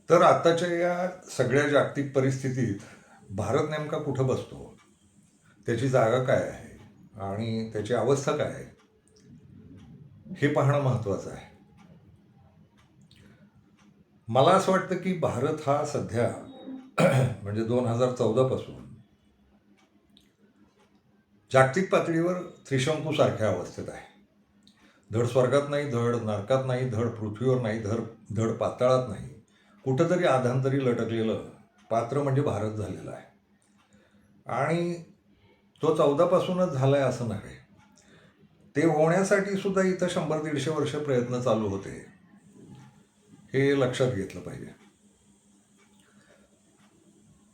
तर आताच्या या सगळ्या जागतिक परिस्थितीत भारत नेमका कुठं बसतो, त्याची जागा काय आहे आणि त्याची अवस्था काय आहे, हे पाहणं महत्त्वाचं आहे. मला असं वाटतं की भारत हा सध्या म्हणजे 2014 पासून जागतिक पातळीवर त्रिशंकूसारख्या अवस्थेत आहे. धड स्वर्गात नाही, धड नरकात नाही, धड पृथ्वीवर नाही, धड पाताळात नाही, कुठंतरी आधांतरी लटकलेलं पात्र म्हणजे भारत झालेला आहे. आणि तो 14 पासूनच झालाय असं नाही. ते होण्यासाठी सुद्धा इथं 100-150 वर्ष प्रयत्न चालू होते, हे लक्षात घेतलं पाहिजे.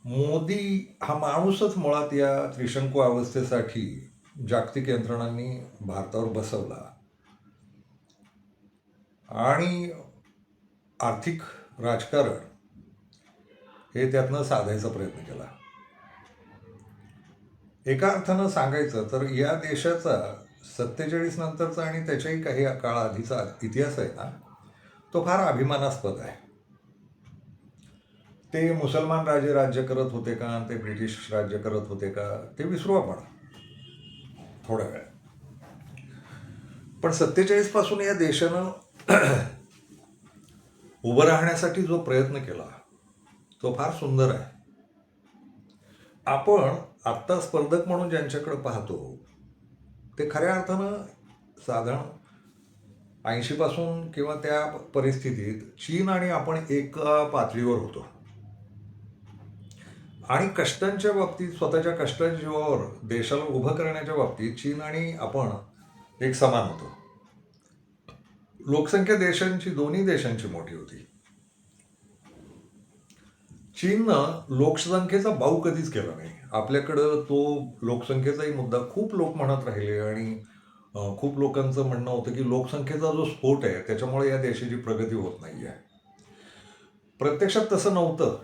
मोदी हा माणूसच मुळात या त्रिशंकू अवस्थेसाठी जागतिक यंत्रणांनी भारतावर बसवला आणि आर्थिक राजकारण हे त्यातनं साधायचा प्रयत्न केला. एका अर्थानं सांगायचं तर या देशाचा 47 नंतरचा आणि त्याच्याही काही काळ आधीचा इतिहास आहे ना, तो फार अभिमानास्पद आहे. ते मुसलमान राजे राज्य करत होते का, ते ब्रिटिश राज्य करत होते का, ते विसरू आपण थोड्या वेळ. पण 47 पासून या देशानं उभं राहण्यासाठी जो प्रयत्न केला तो फार सुंदर आहे. आपण आत्ता स्पर्धक म्हणून ज्यांच्याकडे पाहतो ते खऱ्या अर्थानं साधारण 80 पासून किंवा त्या परिस्थितीत चीन आणि आपण एका पातळीवर होतो. आणि कष्टांच्या बाबतीत, स्वतःच्या कष्टाच्या जीवावर देशाला उभं करण्याच्या बाबतीत चीन आणि आपण एक समान होतो. लोकसंख्या देशांची, दोन्ही देशांची मोठी होती. चीननं लोकसंख्येचा बाऊ कधीच केला नाही. आपल्याकडं तो लोकसंख्येचाही मुद्दा खूप लोक म्हणत राहिले आणि खूप लोकांचं म्हणणं होतं की लोकसंख्येचा जो स्फोट आहे त्याच्यामुळे या देशाची प्रगती होत नाही आहे. प्रत्यक्षात तसं नव्हतं.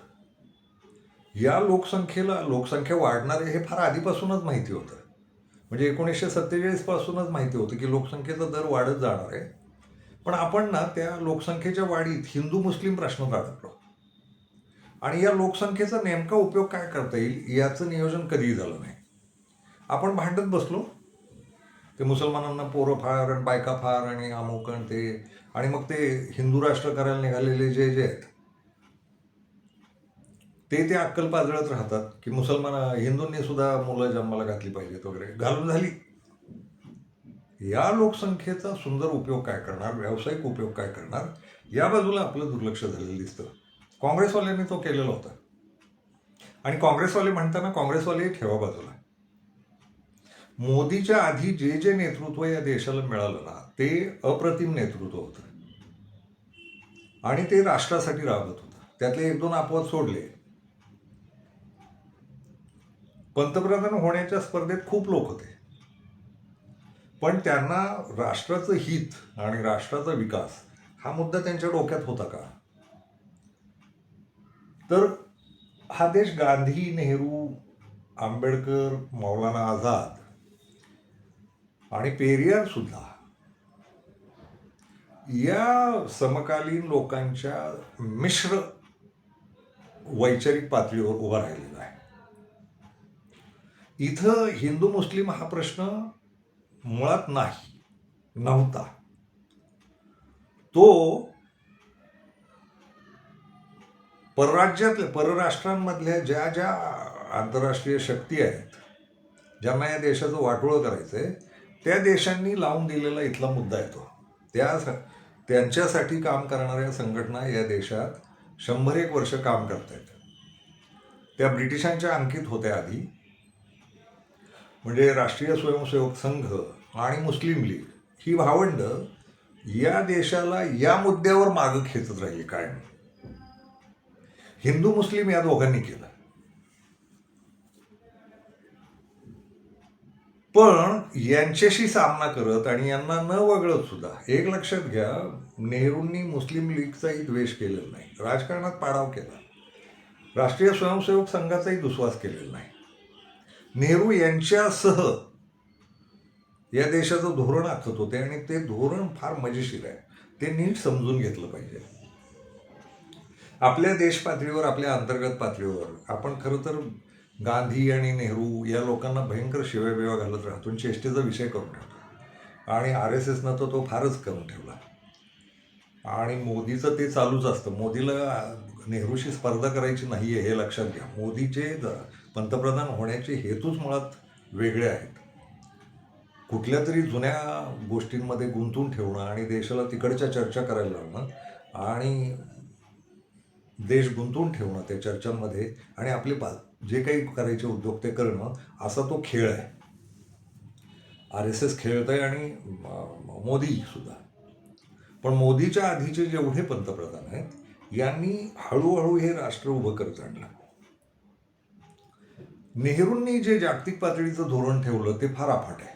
या लोकसंख्या वाढणार आहे हे फार आधीपासूनच माहिती होतं. म्हणजे 1947 पासूनच माहिती होतं की लोकसंख्येचा दर वाढत जाणार आहे. पण आपण ना त्या लोकसंख्येच्या वाढीत हिंदू मुस्लिम प्रश्न अडकलो आणि या लोकसंख्येचा नेमका उपयोग काय करता येईल याचं नियोजन कधीही झालं नाही. आपण भांडत बसलो. ते मुसलमानांना पोरं फार आणि बायका फार आणि अमुक आणि ते, आणि मग ते हिंदू राष्ट्र करायला निघालेले जे जे आहेत ते अक्कल पाजळत राहतात की हिंदूंनी सुद्धा मुलं जन्माला घातली पाहिजेत वगैरे. घालून झाली. या लोकसंख्येचा सुंदर उपयोग काय करणार, व्यावसायिक उपयोग काय करणार, या बाजूला आपलं दुर्लक्ष झालेलं दिसतं. काँग्रेसवाल्यांनी तो केलेला होता. आणि काँग्रेसवाले म्हणताना काँग्रेसवाले ठेवा बाजूला. मोदीच्या आधी जे जे नेतृत्व या देशाला मिळालं ना ते अप्रतिम नेतृत्व होतं आणि ते राष्ट्रासाठी राबत होतं. त्यातले 1-2 अपवाद सोडले. पंतप्रधान होण्याच्या स्पर्धेत खूप लोक होते, पण त्यांना राष्ट्राचं हित आणि राष्ट्राचा विकास हा मुद्दा त्यांच्या डोक्यात होता का? तर हा देश गांधी, नेहरू, आंबेडकर, मौलाना आझाद आणि पेरियार सुद्धा या समकालीन लोकांच्या मिश्र वैचारिक पातळीवर उभा राहिलेला आहे. इथं हिंदू मुस्लिम हा प्रश्न मुळात नव्हता. तो परराष्ट्रांमधल्या ज्या ज्या आंतरराष्ट्रीय शक्ती आहेत ज्यांना या देशाचं वाटोळं करायचंय त्या देशांनी लावून दिलेला इथला मुद्दा येतो. त्यांच्यासाठी काम करणाऱ्या संघटना या देशात 100-1 वर्ष काम करतायत. त्या ब्रिटिशांच्या अंकित होत्या आधी. म्हणजे राष्ट्रीय स्वयंसेवक संघ आणि मुस्लिम लीग ही भावंड या देशाला या मुद्द्यावर मागं खेचत राहिली काय. हिंदू मुस्लिम या दोघांनी केलं. पण यांच्याशी सामना करत आणि यांना न वगळत सुद्धा एक लक्षात घ्या, नेहरूंनी मुस्लिम लीगचाही द्वेष केलेला नाही, राजकारणात पाडाव केला, राष्ट्रीय स्वयंसेवक संघाचाही दुस्वास केलेला नाही. नेहरू यांच्यासह या देशाचं धोरण आखत होते आणि ते धोरण फार मजेशीर आहे. ते नीट समजून घेतलं पाहिजे. आपल्या देश पातळीवर, आपल्या अंतर्गत पातळीवर आपण खरं तर गांधी आणि नेहरू या लोकांना भयंकर शिव्या घालत राहतो आणि चेष्टेचा विषय करून ठेवतो. आणि आर एस एसनं तो फारच करून ठेवला. आणि मोदीचं ते चालूच असतं. मोदीला नेहरूशी स्पर्धा करायची नाही आहे हे लक्षात घ्या. मोदीचे पंतप्रधान होण्याचे हेतूच मुळात वेगळे आहेत. कुठल्या तरी जुन्या गोष्टींमध्ये गुंतून ठेवणं आणि देशाला तिकडच्या चर्चा करायला लावणं आणि देश गुंतवून ठेवणं त्या चर्चांमध्ये आणि आपले जे काही करायचे उद्योग ते करणं, असा तो खेळ आहे. आर एस एस खेळत आहे आणि मोदी सुद्धा. पण मोदीच्या आधीचे जेवढे पंतप्रधान आहेत यांनी हळूहळू हे राष्ट्र उभं करत आणलं. नेहरूंनी जे जागतिक पातळीचं धोरण ठेवलं ते फार अफाट आहे.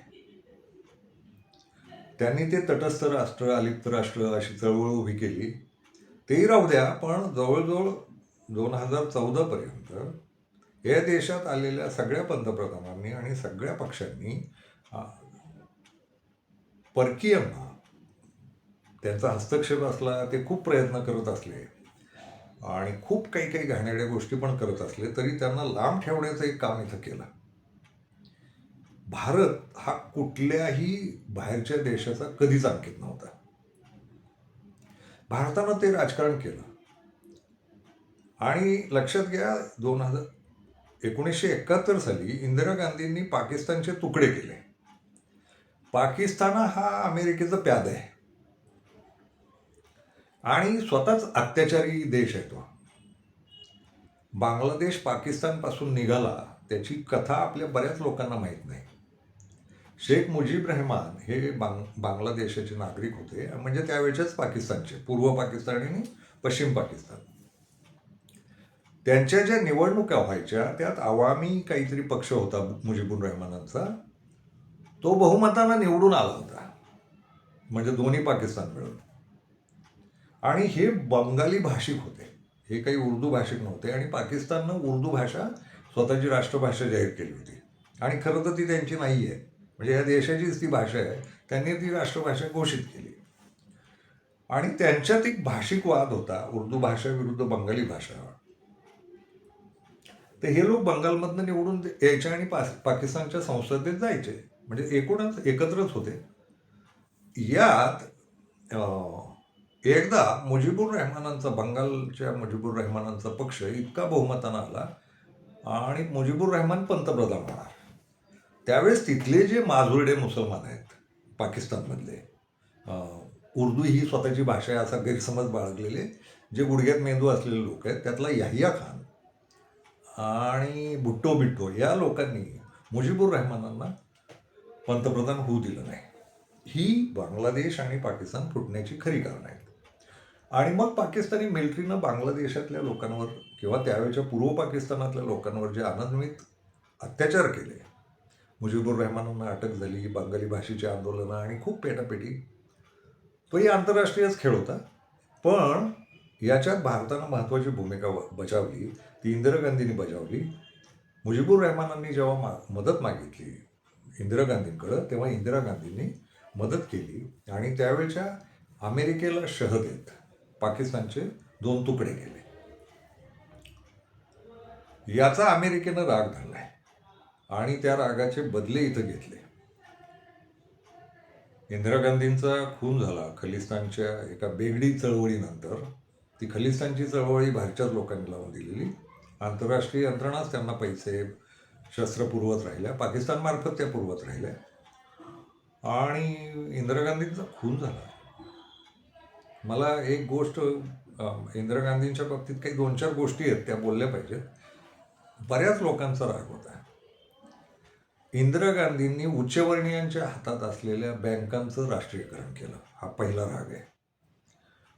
त्यांनी ते तटस्थ राष्ट्र, अलिप्त राष्ट्र अशी चळवळ उभी केली. तेही राहू द्या, पण जवळजवळ 2014 पर्यंत या देशात आलेल्या सगळ्या पंतप्रधानांनी आणि सगळ्या पक्षांनी परकीयांना त्यांचा हस्तक्षेप असला, ते खूप प्रयत्न करत असले आणि खूप काही काही घाणेरड्या गोष्टी पण करत असले, तरी त्यांना लांब ठेवण्याचं एक काम इथं केलं. भारत हा कुठल्याही बाहेरच्या देशाचा कधीच अंकित नव्हता. भारतानं ते राजकारण केलं. आणि लक्षात घ्या, 1971 साली इंदिरा गांधींनी पाकिस्तानचे तुकडे केले. पाकिस्तान हा अमेरिकेचा प्याद आहे आणि स्वतःच अत्याचारी देश आहे तो. बांगलादेश पाकिस्तानपासून निघाला त्याची कथा आपल्या बऱ्याच लोकांना माहीत नाही. शेख मुजीब रहमान हे बांगलादेशाचे नागरिक होते, म्हणजे त्यावेळेच्याच पाकिस्तानचे, पूर्व पाकिस्तान आणि पश्चिम पाकिस्तान. त्यांच्या ज्या निवडणुका व्हायच्या त्यात अवामी काहीतरी पक्ष होता मुजीबुर रहमानांचा, तो बहुमतानं निवडून आला होता, म्हणजे दोन्ही पाकिस्तान मिळून. आणि हे बंगाली भाषिक होते, हे काही उर्दू भाषिक नव्हते. आणि पाकिस्ताननं उर्दू भाषा स्वतःची राष्ट्रभाषा जाहीर केली होती. आणि खरं तर ती त्यांची नाही आहे, म्हणजे या देशाचीच ती भाषा आहे. त्यांनी ती राष्ट्रभाषा घोषित केली. आणि त्यांच्यात एक भाषिक वाद होता, उर्दू भाषा विरुद्ध बंगाली भाषा. तर हे लोक बंगालमधनं निवडून यायचे आणि पाकिस्तानच्या संसदेत जायचे, म्हणजे एकूणच एकत्रच होते. यात एकदा मुजीबुर रहमानांचा, बंगालच्या मुजीबुर रहमानांचा पक्ष इतका बहुमतानं आला आणि मुजीबुर रहमान पंतप्रधान होणार. त्यावेळेस तिथले जे माजुरडे मुसलमान आहेत पाकिस्तानमधले, उर्दू ही स्वतःची भाषा आहे असा गैरसमज बाळगलेले, जे गुडघ्यात मेंदू असलेले लोक आहेत, त्यातला याहिया खान आणि भुट्टो बिट्टो या लोकांनी मुजीबुर रहमानांना पंतप्रधान होऊ दिलं नाही. ही बांगलादेश आणि पाकिस्तान फुटण्याची खरी कारणं आहेत. आणि मग पाकिस्तानी मिलिटरीनं बांगलादेशातल्या लोकांवर किंवा त्यावेळेच्या पूर्व पाकिस्तानातल्या लोकांवर जे अनन्वित अत्याचार केले, मुजीबुर रहमानांना अटक झाली, बंगाली भाषेची आंदोलनं आणि खूप पेटापेटी, तोही आंतरराष्ट्रीयच खेळ होता. पण याच्यात भारतानं महत्त्वाची भूमिका बजावली, ती इंदिरा गांधींनी बजावली. मुजीबुर रहमानांनी जेव्हा मदत मागितली इंदिरा गांधींकडं, तेव्हा इंदिरा गांधींनी मदत केली आणि त्यावेळेच्या अमेरिकेला शह देत पाकिस्तानचे 2 तुकडे केले. याचा अमेरिकेनं राग धरलाय आणि त्या रागाचे बदले इथं घेतले. इंदिरा गांधींचा खून झाला खलिस्तानच्या एका बेगडी चळवळीनंतर. ती खलिस्तानची चळवळी बाहेरच्याच लोकांनी लावून दिलेली. आंतरराष्ट्रीय यंत्रणाच त्यांना पैसे शस्त्र पुरवत राहिल्या, पाकिस्तानमार्फत त्या पुरवत राहिल्या. आणि इंदिरा गांधींचा खून झाला. मला एक गोष्ट इंदिरा गांधींच्या बाबतीत काही 2-4 गोष्टी आहेत त्या बोलल्या पाहिजेत. बऱ्याच लोकांचा राग होता. इंदिरा गांधींनी उच्चवर्णीयांच्या हातात असलेल्या बँकांचं राष्ट्रीयकरण केलं, हा पहिला राग आहे.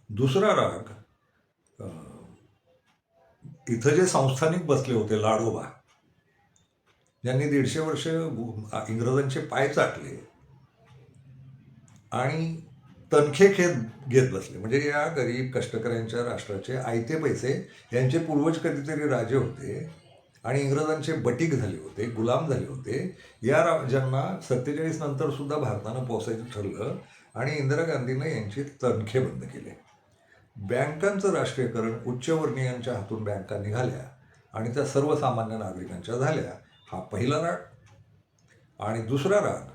दुसरा राग, इथं जे संस्थानिक बसले होते लाडोबा, ज्यांनी 150 वर्ष इंग्रजांचे पाय चाटले आणि तनखे घेत बसले, म्हणजे या गरीब कष्टकऱ्यांच्या राष्ट्राचे आयते पैसे, यांचे पूर्वज कधीतरी राजे होते आणि इंग्रजांचे बटीक झाले होते, गुलाम झाले होते. या राज्यांना 47 नंतर सुद्धा भारतानं पोसायचं ठरलं आणि इंदिरा गांधीनं यांचे तनखे बंद केले. बँकांचं राष्ट्रीयकरण, उच्चवर्णीयांच्या हातून बँका निघाल्या आणि त्या सर्वसामान्य नागरिकांच्या झाल्या, हा पहिला राग. आणि दुसरा राग,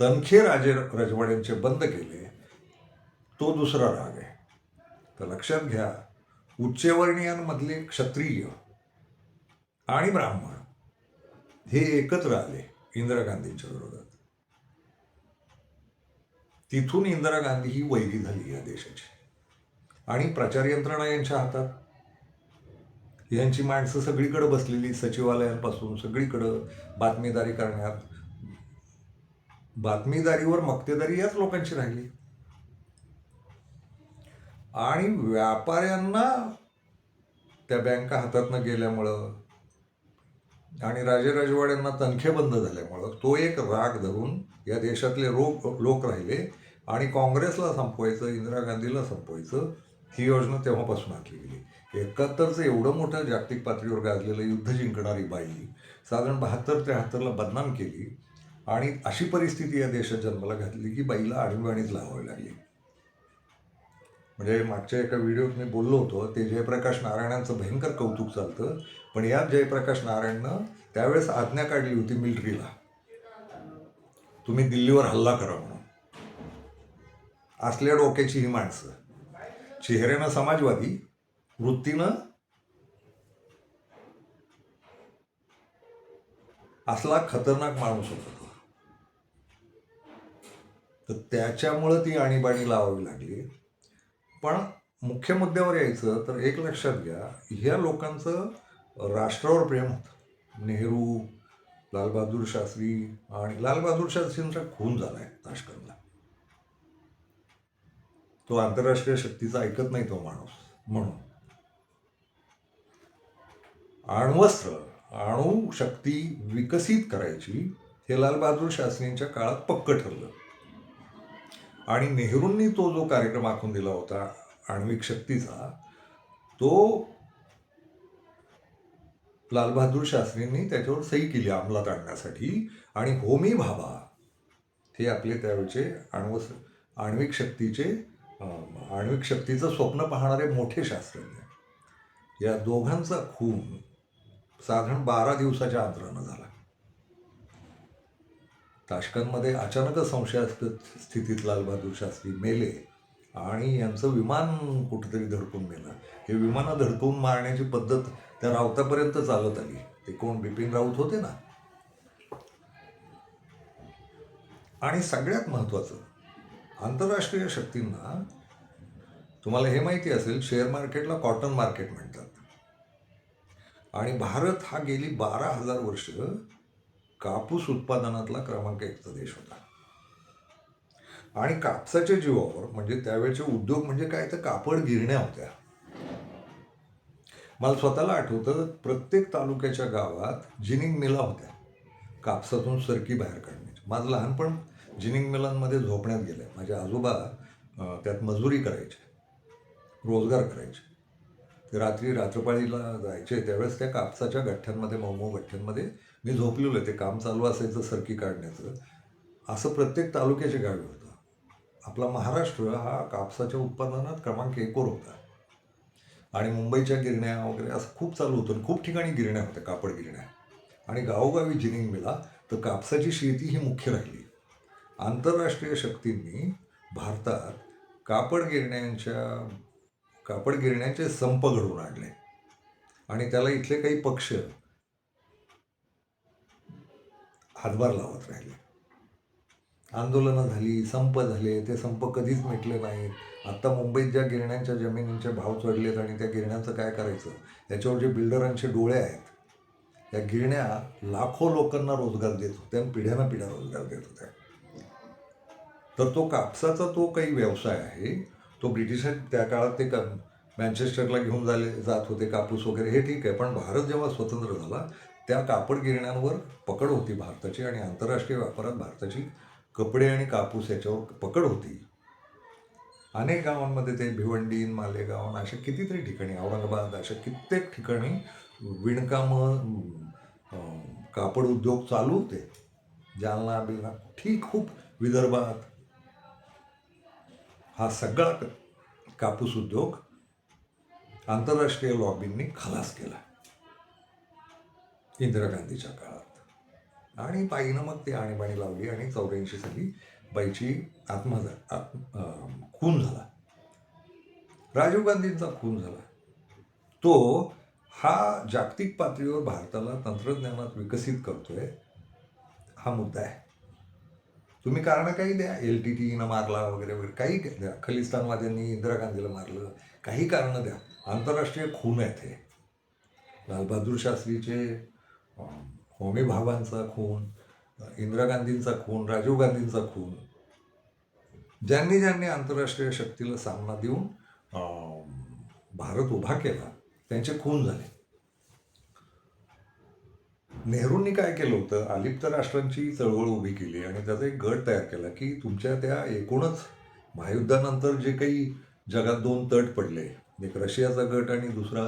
तनखे राजे रजवाड्यांचे बंद केले, तो दुसरा राग आहे. तर लक्षात घ्या, उच्चवर्णीयांमधले क्षत्रिय आणि ब्राह्मण हे एकत्र आले इंदिरा गांधींच्या विरोधात. तिथून इंदिरा गांधी ही वैरी झाली या देशाची. आणि प्रचार यंत्रणा यांच्या हातात. यांची माणसं सगळीकडे बसलेली, सचिवालयांपासून सगळीकडं बातमीदारी करण्यात. बातमीदारीवर मक्तेदारी याच लोकांची राहिली. आणि व्यापाऱ्यांना त्या बँका हातातनं गेल्यामुळं आणि राजेरजवाड्यांना तनखे बंद झाल्यामुळं तो एक राग धरून या देशातले लोक राहिले. आणि काँग्रेसला संपवायचं, इंदिरा गांधीला संपवायचं, ही योजना तेव्हापासून आखली गेली. 71चं एवढं मोठं जागतिक पातळीवर गाजलेलं युद्ध जिंकणारी बाई साधारण 72-73ला बदनाम केली. आणि अशी परिस्थिती या देशात जन्माला घातली की बाईला आणीबाणीच लावावी लागली. म्हणजे मागच्या एका व्हिडिओत मी बोललो होतो, ते जयप्रकाश नारायणांचं भयंकर कौतुक चालतं, पण याच जयप्रकाश नारायणनं त्यावेळेस आज्ञा काढली होती मिलिटरीला, तुम्ही दिल्लीवर हल्ला करा म्हणून. असल्या डोक्याची ही माणसं, चेहऱ्यानं समाजवादी, वृत्तीनं असला खतरनाक माणूस होता तो. तर त्याच्यामुळं ती आणीबाणी लावावी लागली. पण मुख्य मुद्द्यावर यायचं तर एक लक्षात घ्या, ह्या लोकांचं राष्ट्रावर प्रेम होतं. नेहरू, लालबहादूर शास्त्री, आणि लालबहादूर शास्त्रींचा खून झाला आहे ताशकंदला. तो आंतरराष्ट्रीय शक्तीचा ऐकत नाही तो माणूस. म्हणून अण्वस्त्र, अणुशक्ती विकसित करायची हे लालबहादूर शास्त्रींच्या काळात पक्क ठरलं. आणि नेहरूंनी तो जो कार्यक्रम आखून दिला होता आण्विक शक्तीचा, तो लालबहादूर शास्त्रींनी त्याच्यावर सही केली अंमलात आणण्यासाठी. आणि होमी भाभा हे आपले त्यावेळचे आण्विक शक्तीचं स्वप्न पाहणारे मोठे शास्त्रज्ञ, या दोघांचा खून साधारण 12 दिवसाच्या अंतरानं झाला. ताशकंदमध्ये अचानकच संशयास्पद स्थितीत लालबहादूर शास्त्री मेले आणि यांचं विमान कुठेतरी धडकून मेलं. हे विमानं धडकवून मारण्याची पद्धत त्या राऊतापर्यंत चालत आली. ते कोण, बिपिन राऊत होते ना. आणि सगळ्यात महत्त्वाचं, आंतरराष्ट्रीय शक्तींना, तुम्हाला हे माहिती असेल, शेअर मार्केटला कॉटन मार्केट म्हणतात. आणि भारत हा गेली 12,000 वर्ष कापूस उत्पादनातला क्रमांक 1चा देश होता. आणि कापसाच्या जीवावर, म्हणजे त्यावेळेचे उद्योग म्हणजे काय, तर कापड गिरण्या होत्या. मला स्वतःला आठवतं, प्रत्येक तालुक्याच्या गावात जिनिंग मिला होत्या, कापसातून सरकी बाहेर काढण्याची. माझं लहानपण जिनिंग मिलांमध्ये झोपण्यात गेलं. माझे आजोबा त्यात मजुरी करायचे, रोजगार करायचे. ते रात्रपाळीला जायचे, त्यावेळेस त्या कापसाच्या गठ्ठ्यांमध्ये, मऊ गठ्ठ्यांमध्ये मी झोपलेलो आहे. ते काम चालू असायचं सरकी काढण्याचं. असं प्रत्येक तालुक्याच्या गावी होतं. आपला महाराष्ट्र हा कापसाच्या उत्पादनात क्रमांक 1वर होता. आणि मुंबईच्या गिरण्या वगैरे असं खूप चालू होतं. खूप ठिकाणी गिरण्या होत्या, कापड गिरण्या. आणि गावोगावी जिनिंग मिला. तर कापसाची शेती ही मुख्य राहिली. आंतरराष्ट्रीय शक्तींनी भारतात कापड गिरण्यांचे संप घडवून आणले. आणि त्याला इथले काही पक्ष हातभार लावत राहिले. आंदोलनं झाली, संप झाले, ते संप कधीच मिटले नाहीत. आत्ता मुंबईत ज्या गिरण्यांच्या जमिनींचे भाव चढलेत आणि त्या गिरण्यांचं काय करायचं, याच्यावर जे बिल्डरांचे डोळे आहेत, त्या गिरण्या लाखो लोकांना रोजगार देत होत्या आणि पिढ्याना पिढ्या रोजगार देत होत्या. तर तो कापसाचा तो काही व्यवसाय आहे, तो ब्रिटिशात त्या काळात ते मँचेस्टरला घेऊन जात होते कापूस वगैरे, हे ठीक आहे. पण भारत जेव्हा स्वतंत्र झाला, त्या कापड गिरण्यांवर पकड होती भारताची. आणि आंतरराष्ट्रीय व्यापारात भारताची कपडे आणि कापूस याच्यावर पकड होती. अनेक गावांमध्ये ते भिवंडी, मालेगाव, अशा कितीतरी ठिकाणी, औरंगाबाद, अशा कित्येक ठिकाणी विणकामं, कापड उद्योग चालू होते. जालना, बिलना, खूप विदर्भात हा सगळा कापूस उद्योग आंतरराष्ट्रीय लॉबींनी खलास केला इंदिरा गांधीच्या काळात. आणि बाईनं मग ती आणीबाणी लावली आणि 84 साली बाईची खून झाला. राजीव गांधींचा खून झाला. तो हा जागतिक पातळीवर भारताला तंत्रज्ञानात विकसित करतोय हा मुद्दा आहे. तुम्ही कारण काही द्या, LTTEनं मारला वगैरे वगैरे काही द्या, खलिस्तानवाद्यांनी इंदिरा गांधीला मारलं, काही कारणं द्या, आंतरराष्ट्रीय खून आहेत हे. लालबहादूर शास्त्रीचे होमी भाभांचा खून, इंदिरा गांधींचा खून, राजीव गांधींचा खून, ज्यांनी ज्यांनी आंतरराष्ट्रीय शक्तीला सामना देऊन भारत उभा केला त्यांचे खून झाले. नेहरूंनी काय केलं होतं, अलिप्त राष्ट्रांची चळवळ उभी केली आणि त्याचा एक गट तयार केला की तुमच्या त्या एकूणच महायुद्धानंतर जे काही जगात 2 तट पडले, एक रशियाचा गट आणि दुसरा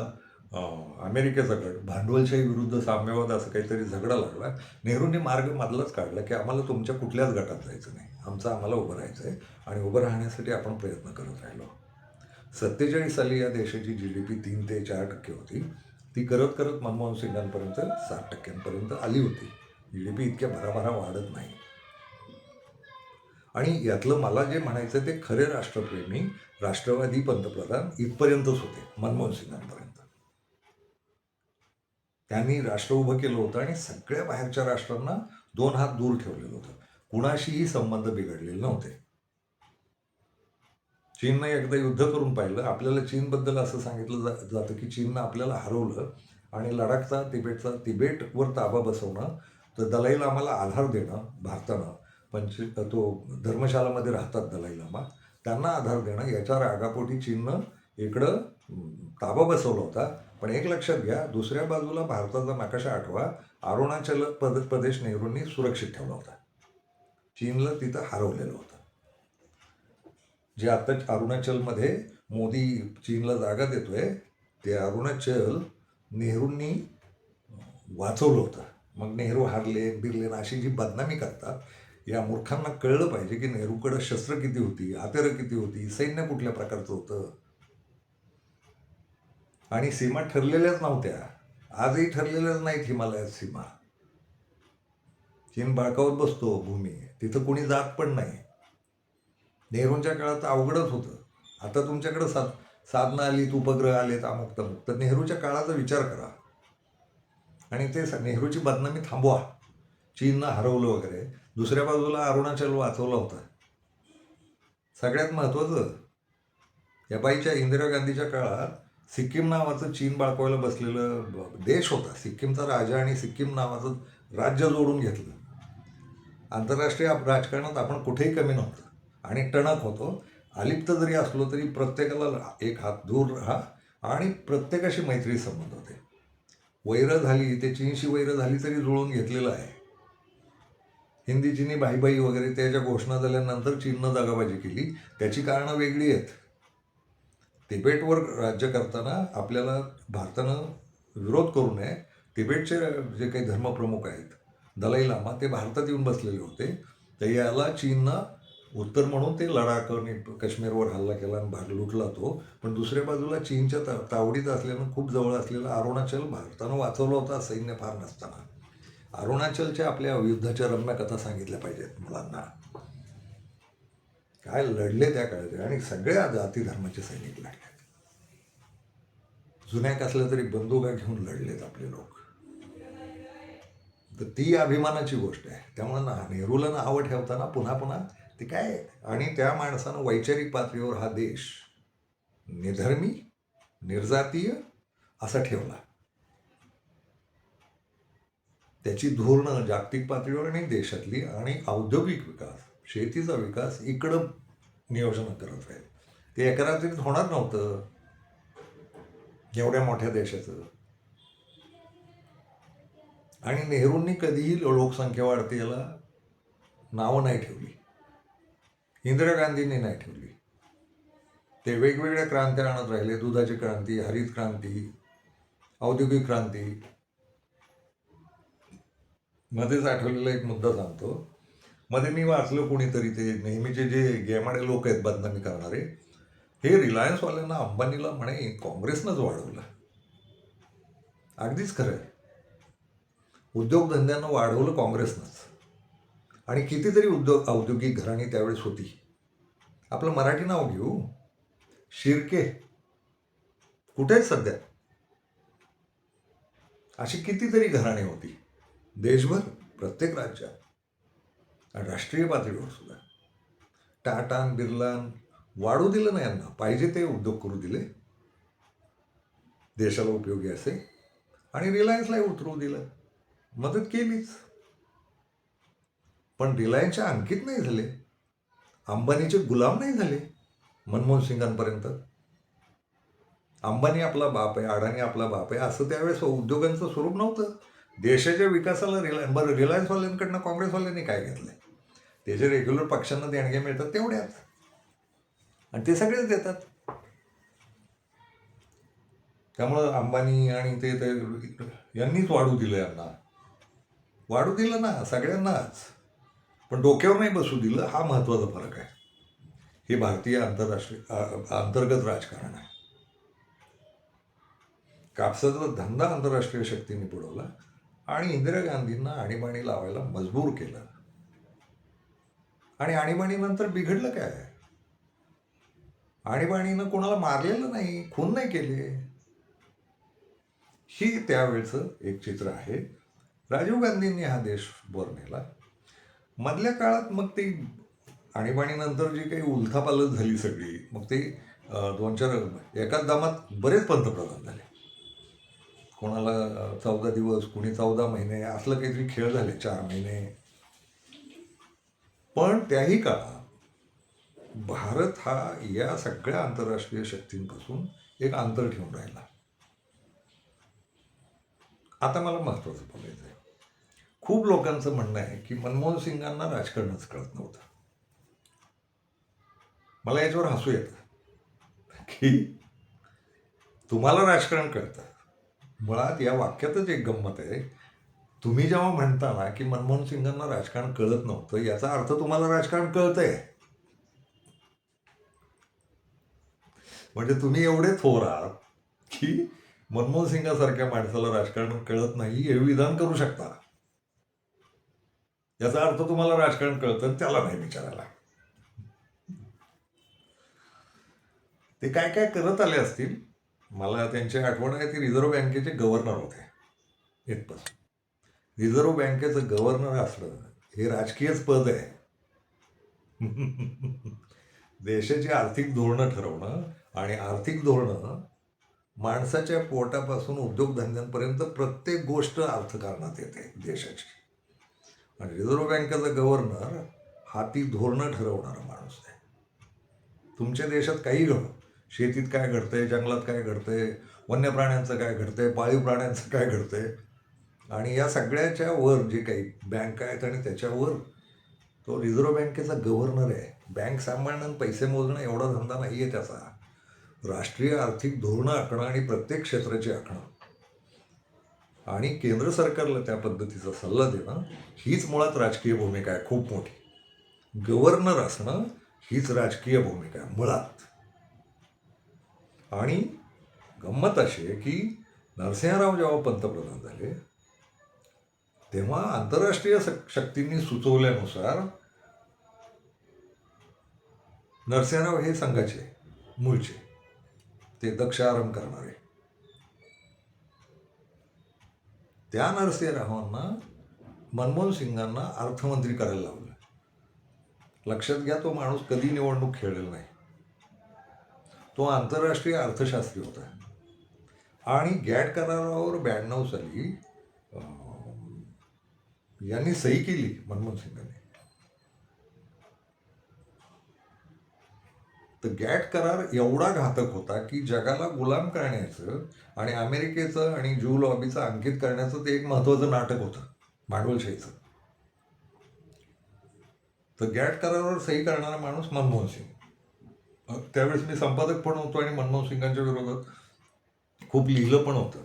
अमेरिकेचा गट, भांडवलशाही विरुद्ध साम्यवाद असं काहीतरी झगडा लागला. नेहरूंनी मार्ग मधलाच काढला की आम्हाला तुमच्या कुठल्याच गटात जायचं नाही, आमचं आम्हाला उभं राहायचं आहे आणि उभं राहण्यासाठी आपण प्रयत्न करत राहिलो. 47 साली या देशाची GDP 3 ते 4% होती. ती करत करत मनमोहन सिंगांपर्यंत 7% आली होती. GDP इतक्या भराभरा वाढत नाही. आणि यातलं मला जे म्हणायचं ते खरे राष्ट्रप्रेमी राष्ट्रवादी पंतप्रधान इथपर्यंतच होते, मनमोहन सिंगांपर्यंत. त्यांनी राष्ट्र उभं केलं होतं आणि सगळ्या बाहेरच्या राष्ट्रांना 2 हात दूर ठेवलेलं होतं. कुणाशीही संबंध बिघडलेले नव्हते. चीननं एकदा युद्ध करून पाहिलं. आपल्याला चीनबद्दल असं सांगितलं जातं की चीननं आपल्याला हरवलं आणि लडाखचा तिबेटवर ताबा बसवणं, तर दलाई लामाला आधार देणं भारतानं, तो धर्मशालामध्ये राहतात दलाई लामा, त्यांना आधार देणं, याच्या रागापोटी चीननं इकडं ताबा बसवला होता. पण एक लक्षात घ्या, दुसऱ्या बाजूला भारताचा नकाशा आठवा, अरुणाचल प्रदेश नेहरूंनी सुरक्षित ठेवला होता. चीनला तिथं हरवलेलं होतं. जे आता अरुणाचलमध्ये मोदी चीनला जागा देतोय, ते अरुणाचल नेहरूंनी वाचवलं होतं. मग नेहरू हारले बिरले अशी जी बदनामी करतात, या मूर्खांना कळलं पाहिजे की नेहरूकडं शस्त्र किती होती, हत्यारं किती होती, सैन्य कुठल्या प्रकारचं होतं. आणि सीमा ठरलेल्याच नव्हत्या. आजही ठरलेल्याच नाहीत हिमालयात सीमा. चीन बळकावत बसतो भूमी, तिथं कोणी जात पण नाही. नेहरूंच्या काळात अवघडच होतं. आता तुमच्याकडं साधनं आलीत, उपग्रह आलेत, अमुक तमुक. तर नेहरूच्या काळाचा विचार करा आणि ते नेहरूची बदनामी थांबवा. चीननं हरवलं वगैरे. दुसऱ्या बाजूला अरुणाचल वाचवलं होतं. सगळ्यात महत्त्वाचं, या बाईच्या इंदिरा गांधीच्या काळात सिक्कीम नावाचं चीन बाळकावायला बसलेलं देश होता. सिक्कीमचा राजा आणि सिक्कीम नावाचं राज्य जोडून घेतलं. आंतरराष्ट्रीय राजकारणात आपण कुठेही कमी नव्हतं आणि टणक होतो. अलिप्त जरी असलो तरी प्रत्येकाला एक हात दूर राहा आणि प्रत्येकाशी मैत्री संबंध होते. वैर झाली, ते चीनशी वैर झाली तरी जुळून घेतलेलं आहे. हिंदी चीनी भाई वगैरे त्याच्या घोषणा झाल्यानंतर चीननं दगाबाजी केली. त्याची कारणं वेगळी आहेत. तिबेटवर राज्य करताना आपल्याला भारतानं विरोध करू नये. तिबेटचे जे काही धर्मप्रमुख आहेत, दलाई लामा, ते भारतात येऊन बसलेले होते. तर याला चीननं उत्तर म्हणून ते लडाख आणि काश्मीरवर हल्ला केला आणि भाग लुटला तो. पण दुसऱ्या बाजूला चीनच्या तावडीत असल्यानं खूप जवळ असलेलं अरुणाचल भारतानं वाचवलं होता सैन्य फार नसताना. अरुणाचलच्या आपल्या युद्धाच्या रम्य कथा सांगितल्या पाहिजेत मुलांना. काय लढले त्या काळात आणि सगळ्या जाती धर्माचे सैनिक लढले. जुन्या कसल्या तरी बंदुका घेऊन लढलेत आपले लोक. तर ती अभिमानाची गोष्ट आहे. त्यामुळे नेहरूला नावं ठेवताना पुन्हा पुन्हा ते काय, आणि त्या माणसानं वैचारिक पातळीवर हा देश निधर्मी, निर्जातीय असा ठेवला. त्याची धोरणं जागतिक पातळीवर आणि देशातली आणि औद्योगिक विकास, शेतीचा विकास इकडं नियोजन करत राहील. ते एका रात्रीत होणार नव्हतं एवढ्या मोठ्या देशाचं. आणि नेहरूंनी कधीही लोकसंख्या वाढते याला नावं नाही ठेवली. इंदिरा गांधींनी नाही ठेवली. ते वेगवेगळ्या क्रांत्या आणत राहिले. दुधाची क्रांती, हरित क्रांती, औद्योगिक क्रांती. मध्येच आठवलेला एक मुद्दा सांगतो. मध्ये मी वाचलं कोणीतरी, ते नेहमीचे जे गेमाडे लोक आहेत बदनामी करणारे, हे रिलायन्सवाल्यांना, अंबानीला म्हणे काँग्रेसनंच वाढवलं. अगदीच खरं आहे. उद्योगधंद्यांना वाढवलं काँग्रेसनंच. आणि कितीतरी औद्योगिक घराणी त्यावेळेस होती. आपलं मराठी नाव घेऊ, शिर्के कुठे आहेत सध्या? अशी कितीतरी घराणी होती देशभर, प्रत्येक राज्यात आणि राष्ट्रीय पातळीवर सुद्धा. टाटा बिर्ला वाढू दिलं नाही यांना, पाहिजे ते उद्योग करू दिले, देशाला उपयोगी असे. आणि रिलायन्सलाही उतरवू दिलं, मदत केलीच. पण रिलायन्सच्या अंकित नाही झाले, अंबानीचे गुलाम नाही झाले मनमोहन सिंगांपर्यंत. अंबानी आपला बाप आहे, अडाणी आपला बाप आहे, असं त्यावेळेस उद्योगांचं स्वरूप नव्हतं. देशाच्या विकासाला रिलायन्सवाल्यांकडनं काँग्रेसवाल्यांनी काय घेतलंय? ते जे रेग्युलर पक्षांना देणग्या मिळतात तेवढ्याच, आणि ते सगळेच देतात. त्यामुळं अंबानी आणि ते यांनीच वाढू दिलं, यांना वाढू दिलं ना सगळ्यांनाच, पण डोक्यावर नाही बसू दिलं. हा महत्वाचा फरक आहे. हे भारतीय अंतर्गत राजकारण आहे. कापसाचा धंदा आंतरराष्ट्रीय शक्तींनी बुडवला आणि इंदिरा गांधींना आणीबाणी लावायला मजबूर केलं. आणि आणीबाणीनंतर बिघडलं काय? आणीबाणीनं कोणाला मारलेलं नाही, खून नाही केले. ही त्यावेळेचं एक चित्र आहे. राजीव गांधींनी हा देश वर नेला. मधल्या काळात मग ते आणीबाणीनंतर जी काही उलथापालथ झाली सगळी, मग ते 2-4 एकाच दामात बरेच पंतप्रधान झाले. कोणाला 14 दिवस, कुणी 14 महिने, असलं काहीतरी खेळ झाले, 4 महिने. पण त्याही काळात भारत हा या सगळ्या आंतरराष्ट्रीय शक्तींपासून एक अंतर ठेवून राहिला. आता मला महत्वाचं बोलायचं आहे. खूप लोकांचं म्हणणं आहे की मनमोहन सिंगांना राजकारणच कळत नव्हतं. मला याच्यावर हसू येतं की तुम्हाला राजकारण कळतं. मुळात या वाक्यातच एक गंमत आहे. तुम्ही जेव्हा म्हणता ना की मनमोहन सिंगांना राजकारण कळत नव्हतं, याचा अर्थ तुम्हाला राजकारण कळतंय. म्हणजे तुम्ही एवढे थोर आहात की मनमोहन सिंगासारख्या माणसाला राजकारण कळत नाही हे विधान करू शकता. याचा अर्थ तुम्हाला राजकारण कळतं, त्याला नाही विचारायला. ते काय काय करत आले असतील. मला त्यांची आठवण आहे, ते रिझर्व्ह बँकेचे गव्हर्नर होते इथपासून. रिझर्व्ह बँकेचं गव्हर्नर असणं हे राजकीयच पद आहे. देशाची आर्थिक धोरणं ठरवणं, आणि आर्थिक धोरणं माणसाच्या पोटापासून उद्योगधंद्यांपर्यंत प्रत्येक गोष्ट अर्थकारणात येते देशाची. आणि रिझर्व्ह बँकेचा गव्हर्नर हा ती धोरणं ठरवणारा माणूस आहे. तुमच्या देशात काही घडो, शेतीत काय घडतंय, जंगलात काय घडतंय, वन्य प्राण्यांचं काय घडतंय, पाळीव प्राण्यांचं काय घडतंय, आणि या सगळ्याच्या वर जे काही बँक आहेत आणि त्याच्यावर तो रिझर्व्ह बँकेचा गव्हर्नर आहे. बँक सांभाळणं, पैसे मोजणं एवढा धंदा नाही आहे त्याचा. राष्ट्रीय आर्थिक धोरणं आखणं आणि प्रत्येक क्षेत्राची आखणं आणि केंद्र सरकारला त्या पद्धतीचा सल्ला देणं हीच मुळात राजकीय भूमिका आहे, खूप मोठी. गव्हर्नर असणं हीच राजकीय भूमिका आहे मुळात. आणि गंमत अशी आहे की नरसिंहराव जेव्हा पंतप्रधान झाले तेव्हा आंतरराष्ट्रीय शक्तींनी सुचवल्यानुसार नरसिंहराव हे संघाचे मूळचे, ते दक्ष आराम करणारे, त्या नरसिंहरावांना मनमोहन सिंगांना अर्थमंत्री करायला लावलं. लक्षात घ्या, तो माणूस कधी निवडणूक खेळलेला नाही. तो आंतरराष्ट्रीय अर्थशास्त्री होता. आणि गॅट करारावर 92 साली यांनी सही केली मनमोहन सिंगांनी. तर गॅट करार एवढा घातक होता की जगाला गुलाम करण्याचं आणि अमेरिकेचं आणि ज्यू लॉबीचं अंकित करण्याचं ते एक महत्वाचं नाटक होतं, भांडवलशाहीचं. तर गॅट करारावर सही करणारा माणूस मनमोहन सिंग. त्यावेळेस मी संपादक पण होतो आणि मनमोहन सिंगांच्या विरोधात खूप लिहिलं पण होतं.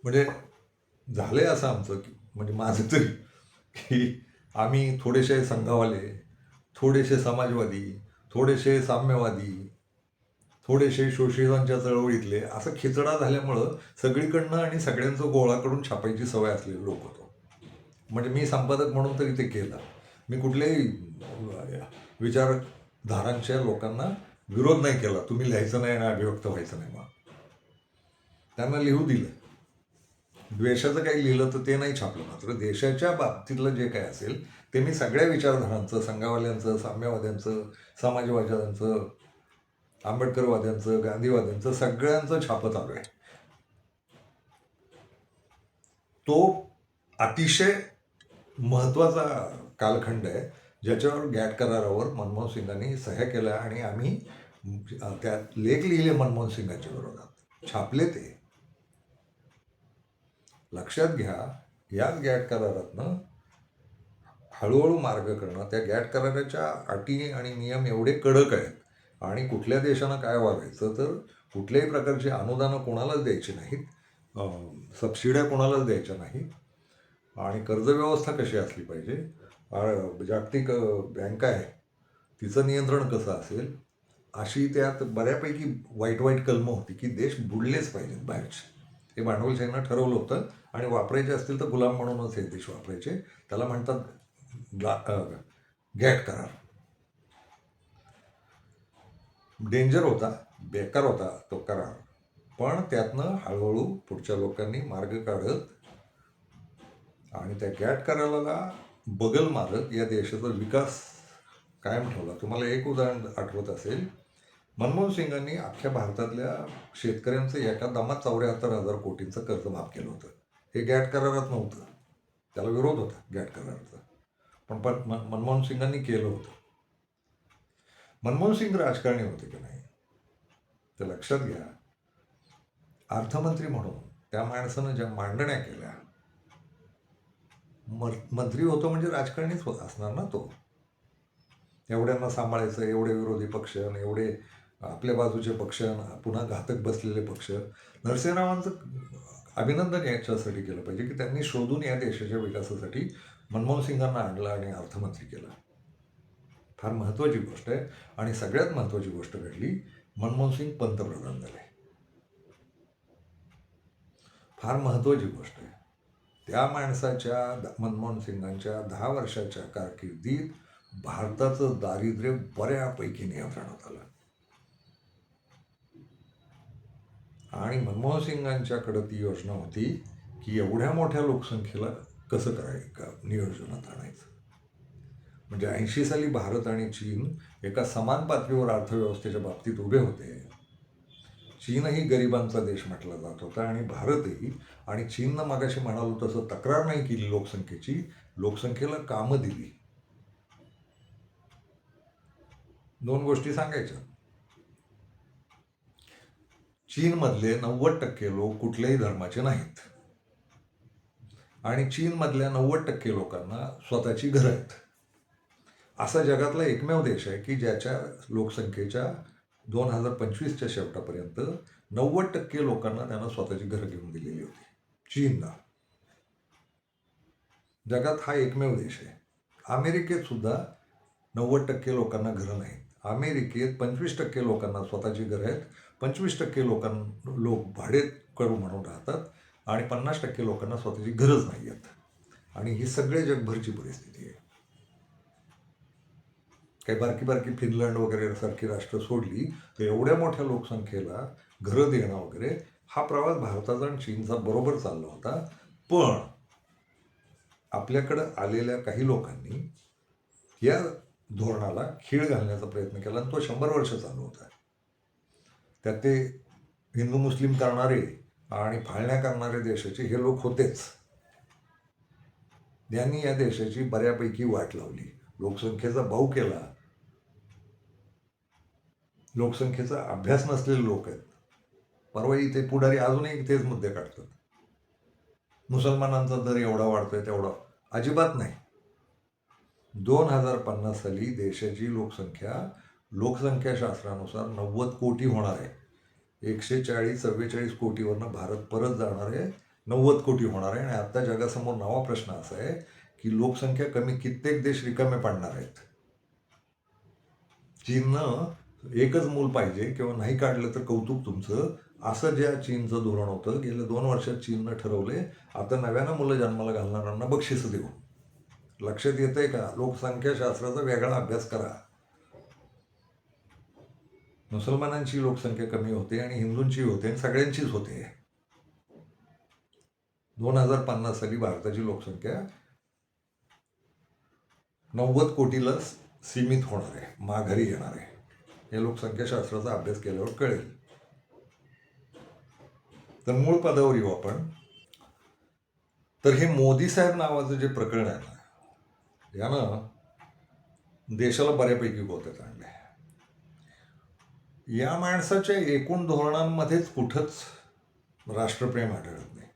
म्हणजे झालंय असं आमचं की, म्हणजे माझं तरी, की आम्ही थोडेसे संघवाले, थोडेसे समाजवादी, थोडेसे साम्यवादी, थोडेसे शोषितांच्या चळवळीतले, असं खिचडा झाल्यामुळं सगळीकडनं आणि सगळ्यांचं गोळा करून छापायची सवय असलेले लोक होतो. म्हणजे मी संपादक म्हणून तरी ते केलं. मी कुठल्याही विचारधारांच्या लोकांना विरोध नाही केला. तुम्ही लिहायचं नाही आणि अभिव्यक्त व्हायचं नाही, मग त्यांना लिहू दिलं. द्वेषाचं काही लिहिलं तर ते नाही छापलं. मात्र देशाच्या बाबतीतलं जे काय असेल ते मी सगळ्या विचारधारांचं, संघावाल्यांचं, साम्यवाद्यांचं, समाजवाद्यांचं, आंबेडकरवाद्यांचं, गांधीवाद्यांचं सगळ्यांचं छापत आलो आहे. तो अतिशय महत्त्वाचा कालखंड आहे ज्याच्यावर गॅट करारावर मनमोहन सिंगांनी सह्या केल्या आणि आम्ही त्यात लेख लिहिले मनमोहन सिंगांच्या विरोधात, छापले ते. लक्षात घ्या, याच गॅट करारातनं हळूहळू मार्ग करणं, त्या गॅट कराराच्या अटी आणि नियम एवढे कडक आहेत आणि कुठल्या देशानं काय वागायचं तर कुठल्याही प्रकारची अनुदानं कोणालाच द्यायची नाहीत, सबसिड्या कोणालाच द्यायच्या नाहीत आणि कर्जव्यवस्था कशी असली पाहिजे, जागतिक बँक आहे तिचं नियंत्रण कसं असेल, अशी त्यात बऱ्यापैकी वाईट वाईट कलमं होती की देश बुडलेच पाहिजेत बाहेरचे. हे भांडवलशाहीनं ठरवलं होतं आणि वापरायचे असतील तर गुलाम म्हणूनच हे देश वापरायचे. त्याला म्हणतात गॅट करार. डेंजर होता, बेकार होता तो करार, पण त्यातनं हळूहळू पुढच्या लोकांनी मार्ग काढत आणि त्या गॅट कराराला बगल मारत या देशाचा विकास कायम ठेवला. तुम्हाला एक उदाहरण आठवत असेल, मनमोहन सिंगांनी अख्ख्या भारतातल्या शेतकऱ्यांचं एका दमात 74,000 कोटींचं कर्ज माफ केलं होतं. हे गॅट करारात नव्हतं, त्याला विरोध होता गॅट कराराचा, पण मनमोहन सिंगांनी केलं होतं. मनमोहन सिंग राजकारणी होते की नाही तर लक्षात घ्या, अर्थमंत्री म्हणून त्या माणसानं ज्या मांडण्या केल्या, मंत्री होतो म्हणजे राजकारणीच होत असणार ना तो. एवढ्यांना सांभाळायचं, एवढे विरोधी पक्ष, एवढे आपल्या बाजूचे पक्ष, पुन्हा घातक बसलेले पक्ष. नरसिंहरावांचं अभिनंदन याच्यासाठी केलं पाहिजे की त्यांनी शोधून या देशाच्या विकासासाठी मनमोहन सिंगांना आणलं आणि अर्थमंत्री केलं. फार महत्त्वाची गोष्ट आहे. आणि सगळ्यात महत्त्वाची गोष्ट घडली, मनमोहन सिंग पंतप्रधान झाले. फार महत्त्वाची गोष्ट आहे. त्या माणसाच्या, मनमोहन सिंगांच्या 10 वर्षाच्या कारकिर्दीत भारताचं दारिद्र्य बऱ्यापैकी नियंत्रणात आलं आणि मनमोहन सिंगांच्याकडं ती योजना होती की एवढ्या मोठ्या लोकसंख्येला कसं करायचं, नियोजनात आणायचं. म्हणजे 80 साली भारत आणि चीन एका समान पातळीवर अर्थव्यवस्थेच्या बाबतीत उभे होते. चीनही गरिबांचा देश म्हटला जात होता आणि भारतही. आणि चीननं मागाशी म्हणालो तसं तक्रार नाही केली लोकसंख्येची, लोकसंख्येला कामं दिली. 2 गोष्टी सांगायच्या. चीनमधले 90% लोक कुठल्याही धर्माचे नाहीत आणि चीनमधल्या 90% लोकांना स्वतःची घरं आहेत. असा जगातला एकमेव देश आहे की ज्याच्या लोकसंख्येच्या 2025च्या शेवटापर्यंत 90% लोकांना त्यांना स्वतःची घरं घेऊन दिलेली होती, चीनला. जगात हा एकमेव देश आहे. अमेरिकेत सुद्धा 90% लोकांना घरं नाहीत. अमेरिकेत 25% लोकांना स्वतःची घरं आहेत, 25% लोक भाडे करू म्हणून राहतात आणि 50% लोकांना स्वतःची गरज नाही आहेत. आणि ही सगळे जगभरची परिस्थिती आहे. काही बारकी बारकी फिनलंड वगैरे सारखी राष्ट्र सोडली तर एवढ्या मोठ्या लोकसंख्येला घरं देणं वगैरे हा प्रवास भारताचा आणि चीनचा बरोबर चालला होता. पण आपल्याकडं आलेल्या काही लोकांनी या धोरणाला खीळ घालण्याचा प्रयत्न केला आणि तो 100 वर्ष चालू होता. त्यात ते हिंदू मुस्लिम करणारे आणि फाळण्या करणारे देशाचे हे लोक होतेच. त्यांनी या देशाची बऱ्यापैकी वाट लावली, लोकसंख्येचा भाऊ केला. लोकसंख्येचा अभ्यास नसलेले लोक आहेत. परवा इथे पुढारी अजूनही तेच मुद्दे काढतात. मुसलमानांचा दर एवढा वाढतोय तेवढा अजिबात नाही. 2050 साली देशाची लोकसंख्याशास्त्रानुसार 90 कोटी होणार आहे. 140-44 कोटीवरनं भारत परत जाणार आहे, 90 कोटी होणार आहे. आणि आता जगासमोर नवा प्रश्न असा आहे की लोकसंख्या कमी कित्येक देश रिकामे पाडणार आहेत. चीननं एकच मूल पाहिजे किंवा नाही काढलं तर कौतुक तुमचं, असं ज्या चीनचं धोरण होतं गेल्या 2 वर्षात चीननं ठरवले आता नव्यानं मुलं जन्माला घालणाऱ्यांना बक्षिसं देऊ. लक्षात येतंय का? लोकसंख्याशास्त्राचा वेगळा अभ्यास करा. मुसलमानांची लोकसंख्या कमी होते आणि हिंदूंची होते आणि सगळ्यांचीच होते. 2050 साली भारताची लोकसंख्या 90 कोटीला सीमित होणार आहे, माघारी येणार आहे. हे लोकसंख्याशास्त्राचा अभ्यास केल्यावर कळेल. तर मूळ पदावर येऊ आपण. तर हे मोदी साहेब नावाचं जे प्रकरण आहे ना, यानं देशाला बऱ्यापैकी गोत्यात आणलंय. या माणसाच्या एकूण धोरणांमध्येच कुठंच राष्ट्रप्रेम आढळत नाही.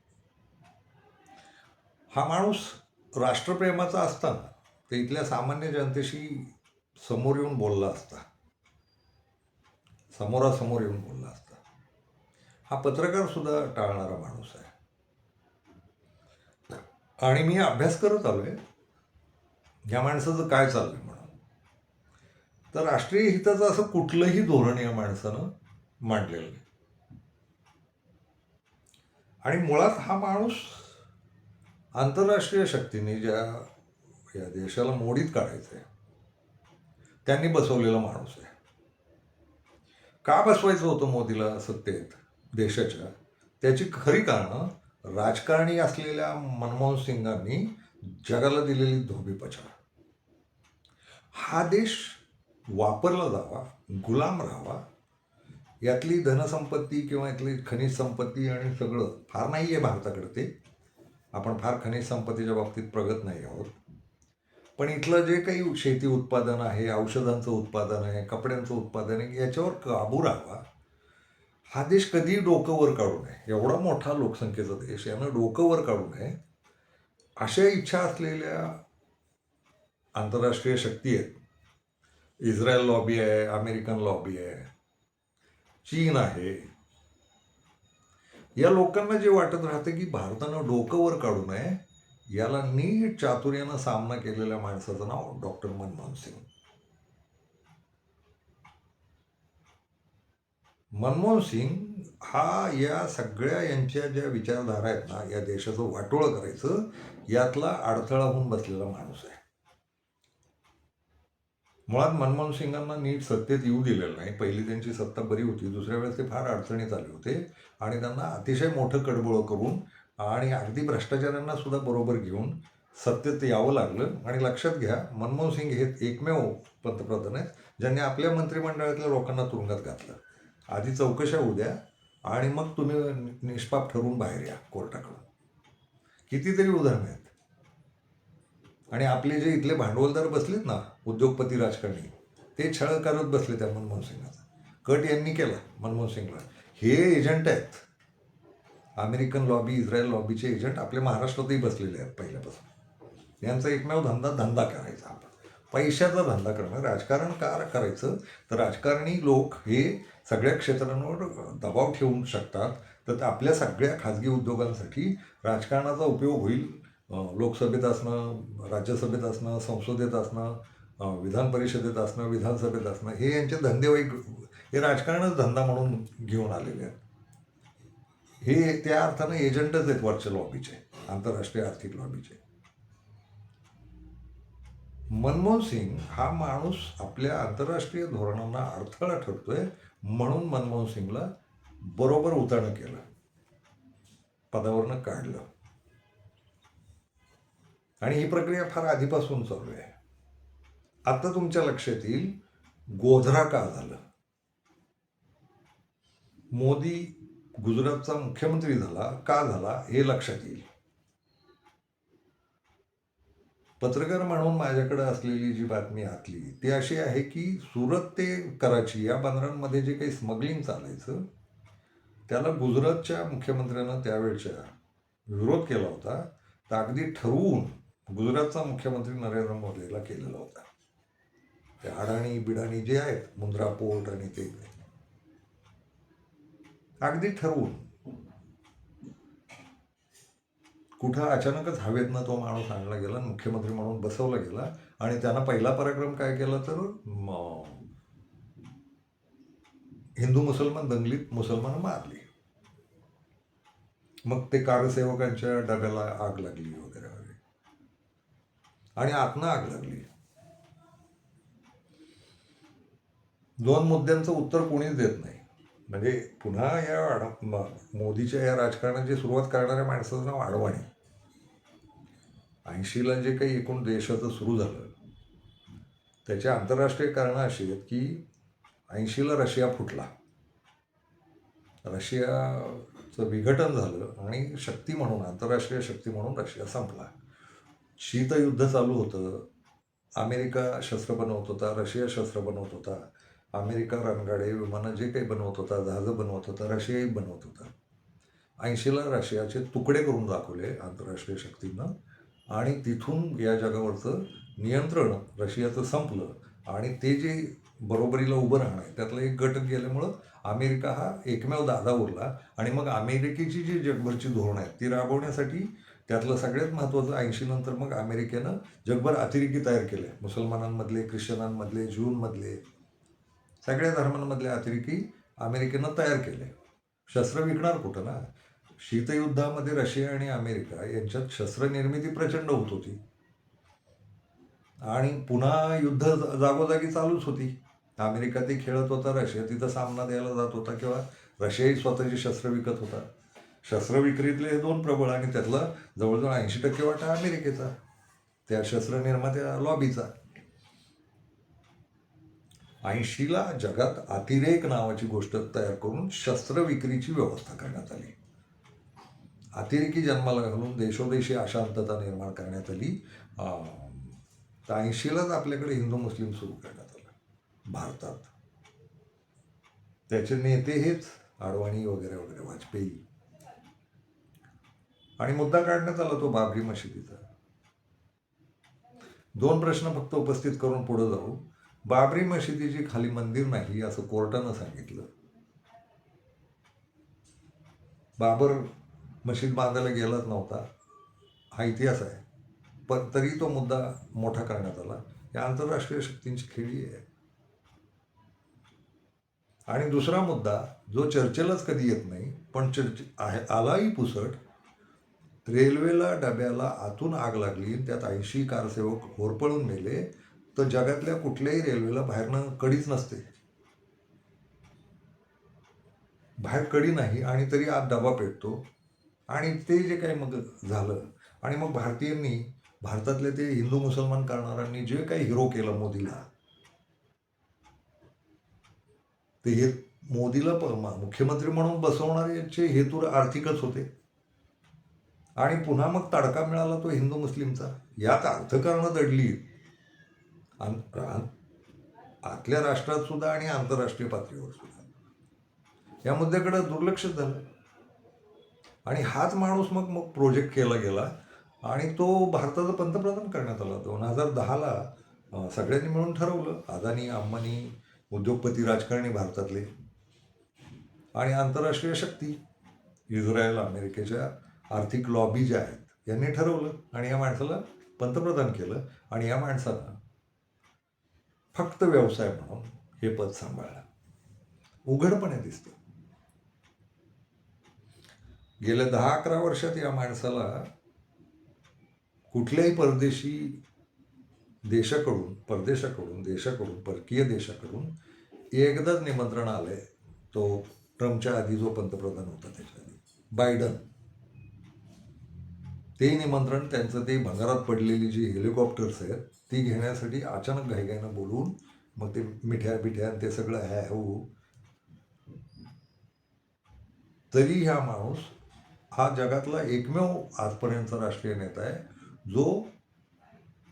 हा माणूस राष्ट्रप्रेमाचा असताना ते इथल्या सामान्य जनतेशी समोर येऊन बोलला असता, समोरासमोर येऊन बोलला असता. हा पत्रकार सुद्धा टाळणारा माणूस आहे. आणि मी अभ्यास करत आलोय या माणसाचं काय चाललंय म्हणून. तर राष्ट्रीय हिताचं असं कुठलंही धोरण या माणसानं मांडलेलं नाही. आणि मुळात हा माणूस आंतरराष्ट्रीय शक्तीने ज्या या देशाला मोडीत काढायचं आहे त्यांनी बसवलेला माणूस आहे. का बसवायचं होतं मोदीला सत्तेत देशाच्या, त्याची खरी कारणं राजकारणी असलेल्या मनमोहन सिंगांनी जगाला दिलेली धोबीपछाड. हा देश वापरला जावा, गुलाम राहावा, यातली धनसंपत्ती किंवा यातली खनिज संपत्ती आणि सगळं फार नाही आहे भारताकडे. ते आपण फार खनिज संपत्तीच्या बाबतीत प्रगत नाही आहोत. पण इथलं जे काही शेती उत्पादन आहे, औषधांचं उत्पादन आहे, कपड्यांचं उत्पादन आहे, याच्यावर काबू राहावा. हा देश कधीही डोकं वर काढू नये. एवढा मोठा लोकसंख्येचा देश, यानं डोकं वर काढू नये अशा इच्छा असलेल्या आंतरराष्ट्रीय शक्ती आहेत. इस्रायल लॉबी आहे, अमेरिकन लॉबी आहे, चीन आहे. या लोकांना जे वाटत राहतं की भारतानं डोकं वर काढू नये, याला नीट चातुर्यानं सामना केलेल्या माणसाचं नाव डॉक्टर मनमोहन सिंग. मनमोहन सिंग हा या सगळ्या यांच्या ज्या विचारधारा आहेत ना, या देशाचं वाटोळं करायचं, यातला अडथळा होऊन बसलेला माणूस आहे. मुळात मनमोहन सिंगांना नीट सत्तेत येऊ दिलेलं नाही. पहिली त्यांची सत्ता बरी होती, दुसऱ्या वेळेस ते फार अडचणीत आले होते आणि त्यांना अतिशय मोठं कडबोळं करून आणि अगदी भ्रष्टाचाऱ्यांना सुद्धा बरोबर घेऊन सत्तेत यावं लागलं. आणि लक्षात घ्या, मनमोहन सिंग हे एकमेव पंतप्रधान आहेत ज्यांनी आपल्या मंत्रिमंडळातल्या लोकांना तुरुंगात घातलं. आधी चौकशा होऊ द्या आणि मग तुम्ही निष्पाप ठरवून बाहेर या कोर्टाकडून. कितीतरी उदाहरणं आहेत. आणि आपले जे इथले भांडवलदार बसलेत ना, उद्योगपती राजकारणी, ते छळ करत बसले त्या मनमोहन सिंगाचा. कट यांनी केला मनमोहन सिंगला. हे एजंट आहेत, अमेरिकन लॉबी, इस्रायल लॉबीचे एजंट आपल्या महाराष्ट्रातही बसलेले आहेत पहिल्यापासून. यांचा एकमेव धंदा करायचा. आपण पैशाचा धंदा करणं. राजकारण का करायचं? तर राजकारणी लोक हे सगळ्या क्षेत्रांवर दबाव ठेवू शकतात. तर आपल्या सगळ्या खाजगी उद्योगांसाठी राजकारणाचा उपयोग होईल. लोकसभेत असणं, राज्यसभेत असणं, संसदेत असणं, विधान परिषदेत असणं, विधानसभेत असणं, हे यांचे धंदेवाईक, हे राजकारणच धंदा म्हणून घेऊन आलेले आहेत. हे त्या अर्थानं एजंटच आहेत वरच्या लॉबीचे, आंतरराष्ट्रीय आर्थिक लॉबीचे. मनमोहन सिंग हा माणूस आपल्या आंतरराष्ट्रीय धोरणांना अडथळा ठरतोय म्हणून मनमोहन सिंगला बरोबर उताणं केलं, पदावरनं काढलं. आणि ही प्रक्रिया फार आधीपासून चालू आहे. आता तुमच्या लक्षात येईल गोधरा का झालं. मोदी गुजरातचा मुख्यमंत्री झाला, का झाला हे लक्षात येईल. पत्रकार म्हणून माझ्याकडे असलेली जी बातमी आतली ती अशी आहे की सुरत ते कराची या बंदरांमध्ये जे काही स्मगलिंग चालायचं त्याला गुजरातच्या मुख्यमंत्र्यानं त्यावेळच्या विरोध केला होता. तर अगदी ठरवून गुजरातचा मुख्यमंत्री नरेंद्र मोदीला केलेला होता. ते अडाणी बिडाणी जे आहेत, मुंद्रा पोर्ट आणि ते अगदी ठरवून कुठं अचानकच हवेतनं तो माणूस आणला गेला, मुख्यमंत्री म्हणून बसवला गेला. आणि त्यानं पहिला पराक्रम काय केला तर हिंदू मुसलमान दंगलीत मुसलमान मारली. मग ते कारसेवकांच्या डब्याला आग लागली वगैरे वगैरे, आणि आतनं आग लागली. दोन मुद्द्यांचं उत्तर कोणीच देत नाही. म्हणजे पुन्हा या मोदीच्या या राजकारणाची सुरुवात करणाऱ्या माणसाचं नाव अडवाणी. 80ला जे काही एकूण देशाचं सुरू झालं त्याची आंतरराष्ट्रीय कारणं अशी आहेत की 80ला रशिया फुटला, रशियाचं विघटन झालं आणि शक्ती म्हणून, आंतरराष्ट्रीय शक्ती म्हणून रशिया संपला. शीतयुद्ध चालू होतं. अमेरिका शस्त्र बनवत होता, रशिया शस्त्र बनवत होता, अमेरिका रणगाडे विमानं जे काही बनवत होता, जहाजं बनवत होता, रशियाही बनवत होता. 80ला रशियाचे तुकडे करून दाखवले आंतरराष्ट्रीय शक्तीनं, आणि तिथून या जगावरचं नियंत्रण रशियाचं संपलं आणि ते जे बरोबरीला उभं राहणं आहे त्यातला एक गट गेल्यामुळं अमेरिका हा एकमेव दादा उरला. आणि मग अमेरिकेची जी जगभरची धोरणं आहेत ती राबवण्यासाठी त्यातलं सगळ्यात महत्त्वाचं 80 नंतर मग अमेरिकेनं जगभर अतिरेकी तयार केले. मुसलमानांमधले, ख्रिश्चनांमधले, ज्यूंमधले, सगळ्या धर्मांमधले अतिरेकी अमेरिकेनं तयार केले. शस्त्र विकणार कुठं ना. शीतयुद्धामध्ये रशिया आणि अमेरिका यांच्यात शस्त्रनिर्मिती प्रचंड होत होती आणि पुन्हा युद्ध जागोजागी चालूच होती. अमेरिका ती खेळत होता, रशिया तिथं सामना द्यायला जात होता, किंवा रशियाही स्वतःची शस्त्र विकत होता. शस्त्र विक्रीतले हे दोन प्रबळ, आणि त्यातला जवळजवळ 80% वाटा अमेरिकेचा, त्या शस्त्र निर्मात्या लॉबीचा. 80ला जगात अतिरेक नावाची गोष्ट तयार करून शस्त्र विक्रीची व्यवस्था करण्यात आली. अतिरेकी जन्माला घालून देशोदेशी अशांतता निर्माण करण्यात आली. 80लाच आपल्याकडे हिंदू मुस्लिम सुरू करण्यात आलं भारतात. त्याचे नेते हेच अडवाणी वगैरे वगैरे, वाजपेयी. आणि मुद्दा काढण्यात आला तो बाबरी मशिदीचा. दोन प्रश्न फक्त उपस्थित करून पुढे जाऊ. बाबरी मशिदीची खाली मंदिर नाही असं कोर्टानं सांगितलं. बाबर मशीद बांधायला गेलाच नव्हता हा इतिहास आहे, पण तरी तो मुद्दा मोठा करण्यात आला. या आंतरराष्ट्रीय शक्तींची खेळी आहे. आणि दुसरा मुद्दा जो चर्चेलाच कधी येत नाही पण आलाही पुसट, रेल्वेला डब्याला आतून आग लागली, त्यात 80 कारसेवक होरपळून मेले, तर जगातल्या कुठल्याही रेल्वेला बाहेरनं कडीच नसते. बाहेर कडी नाही आणि तरी आत डबा पेटतो. आणि ते जे काही मग झालं, आणि मग भारतीयांनी, भारतातले ते हिंदू मुसलमान करणाऱ्यांनी जे काही हिरो केलं मोदीला, ते हे मोदीला मुख्यमंत्री म्हणून बसवणाऱ्याचे हेतू आर्थिकच होते. आणि पुन्हा मग तडका मिळाला तो हिंदू मुस्लिमचा. यात अर्थकारणं दडली आतल्या राष्ट्रात सुद्धा आणि आंतरराष्ट्रीय पातळीवर सुद्धा. या मुद्द्याकडे दुर्लक्ष झालं आणि हाच माणूस मग मग प्रोजेक्ट केला गेला आणि तो भारताचा पंतप्रधान करण्यात आला. 2010ला सगळ्यांनी मिळून ठरवलं, अदानी, अंबानी, उद्योगपती, राजकारणी भारतातले आणि आंतरराष्ट्रीय शक्ती, इस्रायल, अमेरिकेच्या आर्थिक लॉबी ज्या आहेत यांनी ठरवलं आणि या माणसाला पंतप्रधान केलं. आणि या माणसानं फक्त व्यवसाय म्हणून हे पद सांभाळलं. उघडपणे दिसतं. गेल्या 10-11 वर्षात या माणसाला कुठल्याही परकीय देशाकडून एकदाच निमंत्रण आलंय. तो ट्रम्पच्या आधी जो पंतप्रधान होता त्याच्या आधी, बायडन. ते निमंत्रण त्यांचं ते भंगारात पडलेली जी हेलिकॉप्टर्स आहेत ती घेण्यासाठी अचानक घाईघाईनं बोलवून मग ते मिठ्या ते सगळं आहे हो. तरी हा माणूस हा जगातला एकमेव आजपर्यंतचा राष्ट्रीय नेता आहे जो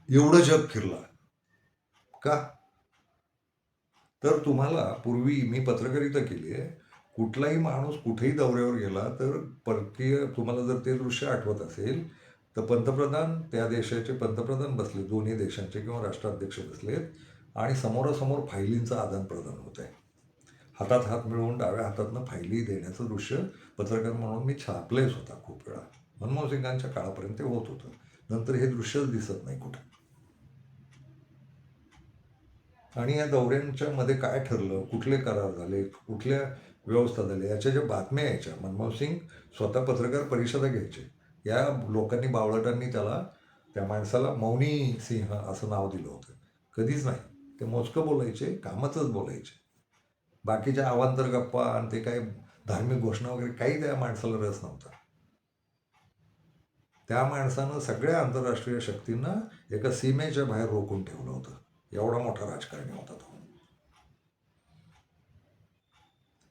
एवढं जग फिरला. का? तर तुम्हाला पूर्वी मी पत्रकारिता केली आहे, कुठलाही माणूस कुठेही दौऱ्यावर गेला तर परकीय, तुम्हाला जर ते दृश्य आठवत असेल तर पंतप्रधान, त्या देशाचे पंतप्रधान बसले, दोन्ही देशांचे किंवा राष्ट्राध्यक्ष बसलेत आणि समोरासमोर फायलींचं आदान प्रदान होत आहे. हातात हात मिळवून डाव्या हातातनं फायली देण्याचं दृश्य पत्रकार म्हणून मी छापलंय स्वतः खूप वेळा. मनमोहन सिंगांच्या काळापर्यंत ते होत होतं, नंतर हे दृश्यच दिसत नाही कुठं. आणि या दौऱ्यांच्या मध्ये काय ठरलं, कुठले करार झाले, कुठल्या व्यवस्था झाल्या, याच्या ज्या बातम्या यायच्या, मनमोहन सिंग स्वतः पत्रकार परिषदा घ्यायचे. या लोकांनी, बावळटांनी त्या माणसाला मौनी सिंह असं नाव दिलं होतं. कधीच नाही. ते मोजकं बोलायचे, कामाचंच बोलायचे. बाकीच्या अवांतर गप्पा आणि ते काही धार्मिक घोषणा वगैरे काही त्या माणसाला रस नव्हता. त्या माणसानं सगळ्या आंतरराष्ट्रीय शक्तींना एका सीमेच्या बाहेर रोखून ठेवलं होतं. एवढा मोठा राजकारणी होता तो.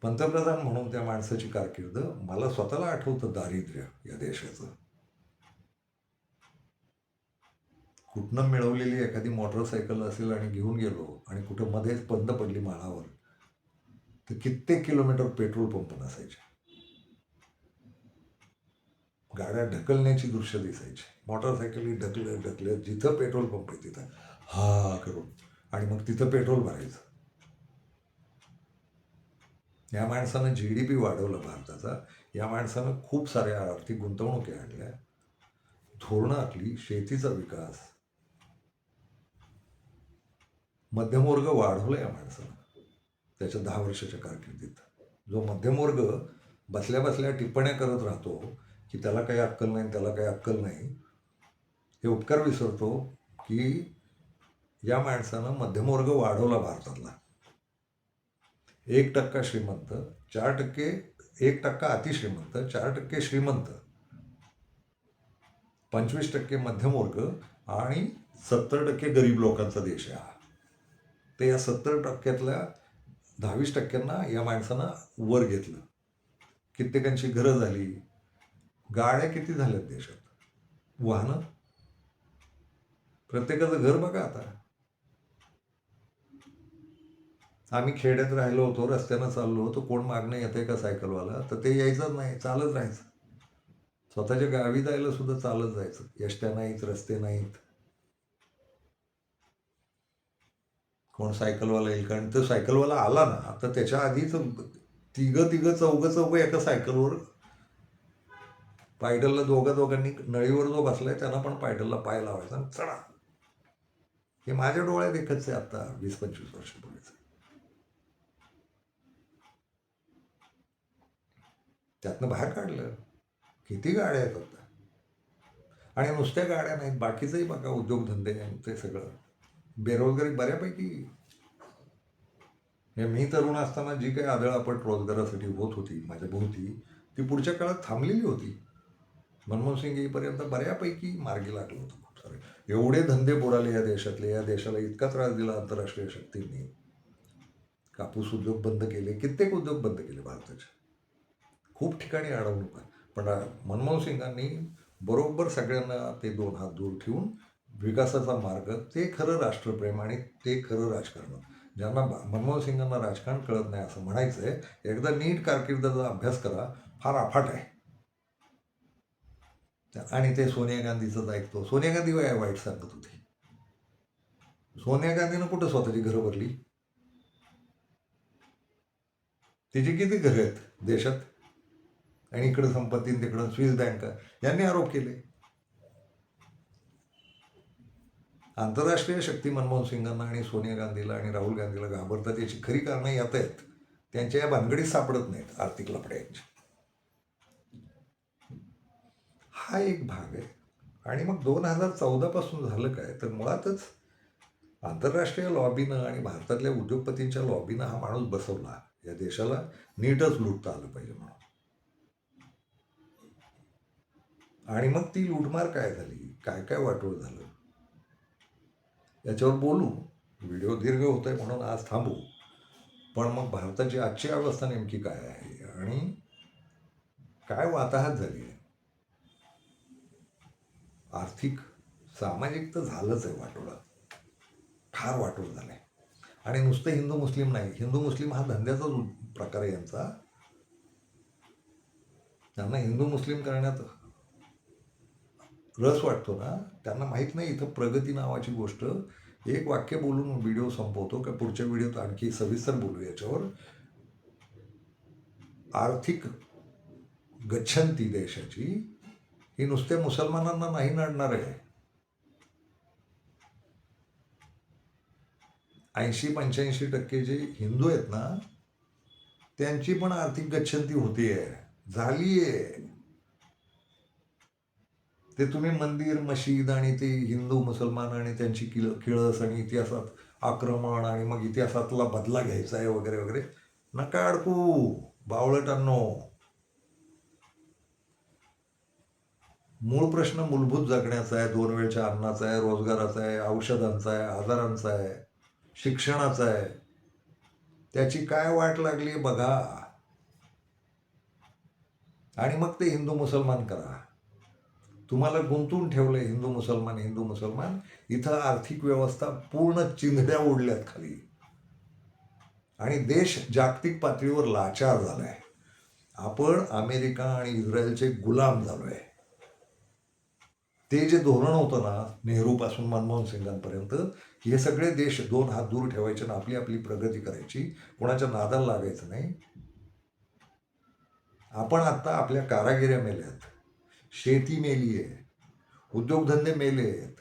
पंतप्रधान म्हणून त्या माणसाची कारकीर्द मला स्वतःला आठवतं. दारिद्र्य या देशाचं, कुठनं मिळवलेली एखादी मोटरसायकल असेल आणि घेऊन गेलो आणि कुठं मध्येच बंद पडली माळावर, तर कित्येक किलोमीटर पेट्रोल पंप नसायचे. गाड्या ढकलण्याची दृश्य दिसायची. मोटरसायकली ढकलत जिथं पेट्रोल पंप आहे तिथं हा करून, आणि मग तिथं पेट्रोल भरायचं. या माणसानं GDP वाढवलं भारताचा. या माणसानं खूप साऱ्या आर्थिक गुंतवणुकी आणल्या, धोरणं आखली, शेतीचा विकास, मध्यमवर्ग वाढवला या माणसानं त्याच्या 10 वर्षाच्या कारकिर्दीत. जो मध्यमवर्ग बसल्या बसल्या टिप्पण्या करत राहतो की त्याला काही अक्कल नाही, त्याला काही अक्कल नाही, हे उपकार विसरतो की या माणसानं मध्यमवर्ग वाढवला भारतातला. 1% श्रीमंत, 4%, 1% अतिश्रीमंत, 4% श्रीमंत, 25% मध्यमवर्ग आणि 70% गरीब लोकांचा देश आहे हा. तर या 70%तल्या 10-20%ना या माणसानं वर घेतलं. कित्येकांची घरं झाली. गाड्या किती झाल्यात देशात, वाहनं, प्रत्येकाचं घर बघा आता. आम्ही खेड्यात राहिलो होतो, रस्त्यानं चाललो होतो, कोण मागणं येतंय का सायकलवाला, तर ते यायचंच नाही, चालत राहायचं. स्वतःच्या गावी जायला सुद्धा चालत जायचं. एसट्या नाहीत, रस्ते नाहीत. कोण सायकलवाला येईल, कारण तो सायकलवाला आला ना तर त्याच्या आधीच चौघं एका सायकलवर, पायडलला दोघांनी, नळीवर जो बसलाय त्यांना पण पायडलला पाय लावायचा आणि चढा. हे माझ्या डोळ्यात एकच आहे आता 20-25 वर्षापूर्वीच. त्यातनं बाहेर काढलं. किती गाड्या आहेत आता. आणि नुसत्या गाड्या नाहीत, बाकीचंही बघा, उद्योगधंदे ते सगळं. बेरोजगारी बऱ्यापैकी. मी तरुण असताना जी काही आदळआपट रोजगारासाठी होत होती माझ्या भोवती, ती पुढच्या काळात थांबलेली होती. मनमोहन सिंग येईपर्यंत बऱ्यापैकी मार्गी लागलं होतं खूप सारे. एवढे धंदे बुडाले या देशातले. या देशाला इतका त्रास दिला आंतरराष्ट्रीय शक्तींनी. कापूस उद्योग बंद केले, कित्येक उद्योग बंद केले भारताचे. खूप ठिकाणी अडवणूक आहे. पण मनमोहन सिंगांनी बरोबर सगळ्यांना ते 2 हात दूर ठेवून विकासाचा मार्ग, ते खरं राष्ट्रप्रेम आणि ते खरं राजकारण. ज्यांना मनमोहन सिंगांना राजकारण कळत नाही असं म्हणायचं आहे, एकदा नीट कारकिर्दीचा अभ्यास करा, फार अफाट आहे. आणि ते सोनिया गांधीचंच ऐकतो. सोनिया गांधी वाईट सांगत होती. सोनिया गांधीनं कुठं स्वतःची घरं भरली? तिची किती घरं आहेत देशात, आणि इकडं संपत्ती, तिकडं स्विस बँका. यांनी आरोप केले. आंतरराष्ट्रीय शक्ती मनमोहन सिंगांना आणि सोनिया गांधीला आणि राहुल गांधीला घाबरतात याची खरी कारणं यात आहेत. त्यांच्या या भानगडीत सापडत नाहीत आर्थिक लफड्यांची. हा एक भाग आहे. आणि मग 2014 पासून झालं काय, तर मुळातच आंतरराष्ट्रीय लॉबीनं आणि भारतातल्या उद्योगपतींच्या लॉबीनं हा माणूस बसवला या देशाला नीटच लुटता आलं पाहिजे म्हणून. आणि मग ती लूटमार काय झाली, काय काय वाटोळ झालं, याच्यावर बोलू. व्हिडिओ दीर्घ होतोय म्हणून आज थांबू. पण मग भारताची आजची अवस्था नेमकी काय आहे आणि काय वाताहत झाली आहे. आर्थिक, सामाजिक तर झालंच आहे वाटोळं, फार वाटोळ झालंय. आणि नुसतं हिंदू मुस्लिम नाही, हिंदू मुस्लिम हा धंद्याचाच प्रकार आहे यांचा. त्यांना हिंदू मुस्लिम करण्यात रस वाटतो ना. त्यांना माहीत नाही इथं प्रगती नावाची गोष्ट. एक वाक्य बोलून व्हिडिओ संपवतो का पुढच्या व्हिडिओत आणखी सविस्तर बोलू याच्यावर. आर्थिक गच्छंती देशाची ही नुसत्या मुसलमानांना नाही नडणार आहे. 80-85% जे हिंदू आहेत ना, त्यांची पण आर्थिक गच्छंती होतीये, झालीये. ते तुम्ही मंदिर, मशीद आणि ते हिंदू, मुसलमान आणि त्यांची किळस आणि इतिहासात आक्रमण आणि मग इतिहासातला बदला घ्यायचा आहे वगैरे वगैरे, नका अडकू बावळटांनो. मूळ प्रश्न मूलभूत जगण्याचा आहे, 2 वेळच्या अन्नाचा आहे, रोजगाराचा आहे, औषधांचा आहे, आजारांचा आहे, शिक्षणाचा आहे. त्याची काय वाट लागली बघा. आणि मग ते हिंदू मुसलमान करा. तुम्हाला गुंतवून ठेवलंय हिंदू मुसलमान, हिंदू मुसलमान. इथं आर्थिक व्यवस्था पूर्ण चिंधड्या उडल्यात खाली आणि देश जागतिक पातळीवर लाचार झालाय. आपण अमेरिका आणि इस्रायलचे गुलाम झालोय. ते जे धोरण होतं ना, नेहरूपासून मनमोहन सिंगांपर्यंत, हे सगळे देश 2 हात दूर ठेवायचे ना, आपली आपली प्रगती करायची, कोणाच्या नादाला लागायचं नाही. आपण आत्ता आपल्या कारागिऱ्या मेल्यात, शेती मेली आहे, उद्योगधंदे मेले आहेत,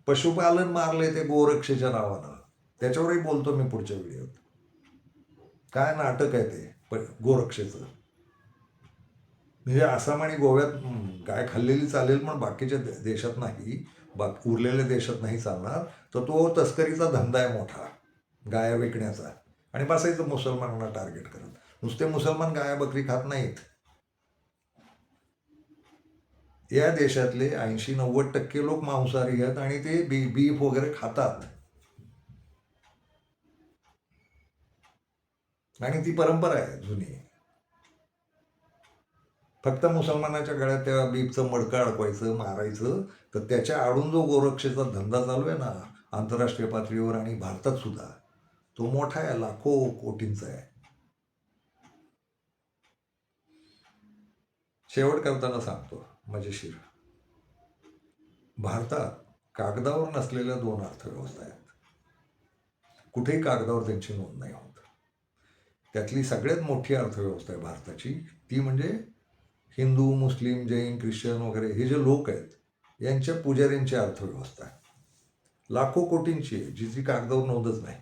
पशुपालन मारले ते गोरक्षेच्या नावानं. त्याच्यावरही बोलतो मी पुढच्या व्हिडिओत. काय नाटक आहे ते गोरक्षेचं. म्हणजे आसाम आणि गोव्यात गाय खाल्लेली चालेल, पण बाकीच्या देशात नाही, उरलेल्या देशात नाही चालणार. तर तो तस्करीचा धंदा आहे मोठा, गाया विकण्याचा. आणि बसायचं मुसलमानांना टार्गेट करत. नुसते मुसलमान गाया बकरी खात नाहीत. या देशातले 80-90% लोक मांसाहारी आहेत आणि ते बीफ वगैरे खातात. आणि ती परंपरा आहे जुनी. फक्त मुसलमानाच्या गळ्यात त्या बीफचं मडकं अडकवायचं, मारायचं. तर त्याच्या आडून जो गोरक्षेचा धंदा चालू आहे ना आंतरराष्ट्रीय पातळीवर आणि भारतात सुद्धा, तो मोठा आहे, लाखो कोटींचा आहे. शेवट करताना सांगतो मजेशीर. भारतात कागदावर नसलेल्या 2 अर्थव्यवस्था आहेत. कुठेही कागदावर त्यांची नोंद नाही होत. त्यातली सगळ्यात मोठी अर्थव्यवस्था आहे भारताची, ती म्हणजे हिंदू, मुस्लिम, जैन, ख्रिश्चन वगैरे हे जे लोक आहेत, यांच्या पुजाऱ्यांची अर्थव्यवस्था आहे. लाखो कोटींची आहे, जिची कागदावर नोंदच नाही.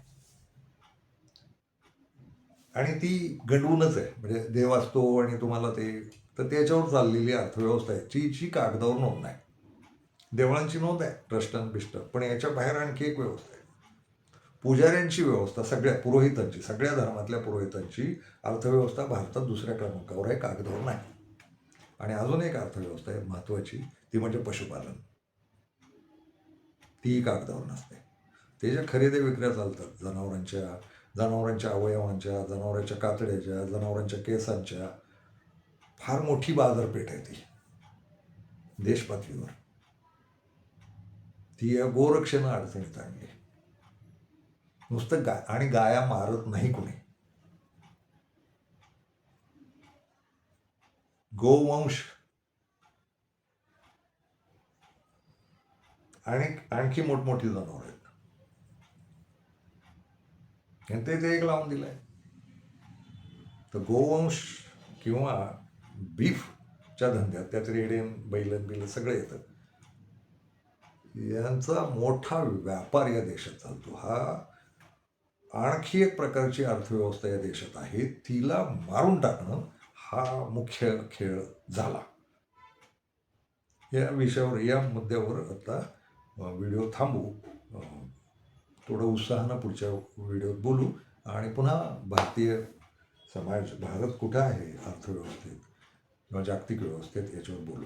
आणि ती गंडवूनच आहे. म्हणजे देव असतो आणि तुम्हाला ते, तर त्याच्यावर चाललेली अर्थव्यवस्था आहे, जिची कागदावर नोंद नाही. देवळांची नोंद आहे, ट्रस्टन बिस्ट, पण याच्या बाहेर आणखी एक व्यवस्था आहे, पुजाऱ्यांची व्यवस्था. सगळ्या पुरोहितांची, सगळ्या धर्मातल्या पुरोहितांची अर्थव्यवस्था भारतात दुसऱ्या क्रमांकावर आहे, कागदावर नाही. आणि अजून एक अर्थव्यवस्था आहे महत्त्वाची, ती म्हणजे पशुपालन. ती कागदावर नसते. त्याच्या खरेदी विक्र्या चालतात, जनावरांच्या अवयवांच्या, जनावरांच्या कातड्याच्या, जनावरांच्या केसांच्या. फार मोठी बाजारपेठ आहे ती देश पातळीवर. ती या गोरक्षेनं अडचणीत आणली. नुसतं आणि गाया मारत नाही कोणी. गोवंश आणि आणखी मोठमोठी जनावर आहेत, आणि ते एक लावून दिलंय. तर गोवंश किंवा बीफच्या धंद्यात, त्यात रेडीयन, बैलन सगळं येतं. यांचा मोठा व्यापार या देशात चालतो. हा आणखी एक प्रकारची अर्थव्यवस्था या देशात आहे. तिला मारून टाकणं हा मुख्य खेळ झाला. या विषयावर, या मुद्द्यावर आता व्हिडिओ थांबू. थोडं उत्साहानं पुढच्या व्हिडिओत बोलू आणि पुन्हा भारतीय समाज, भारत कुठं आहे अर्थव्यवस्थेत किंवा जागतिक व्यवस्थेत, याच्यावर बोलू.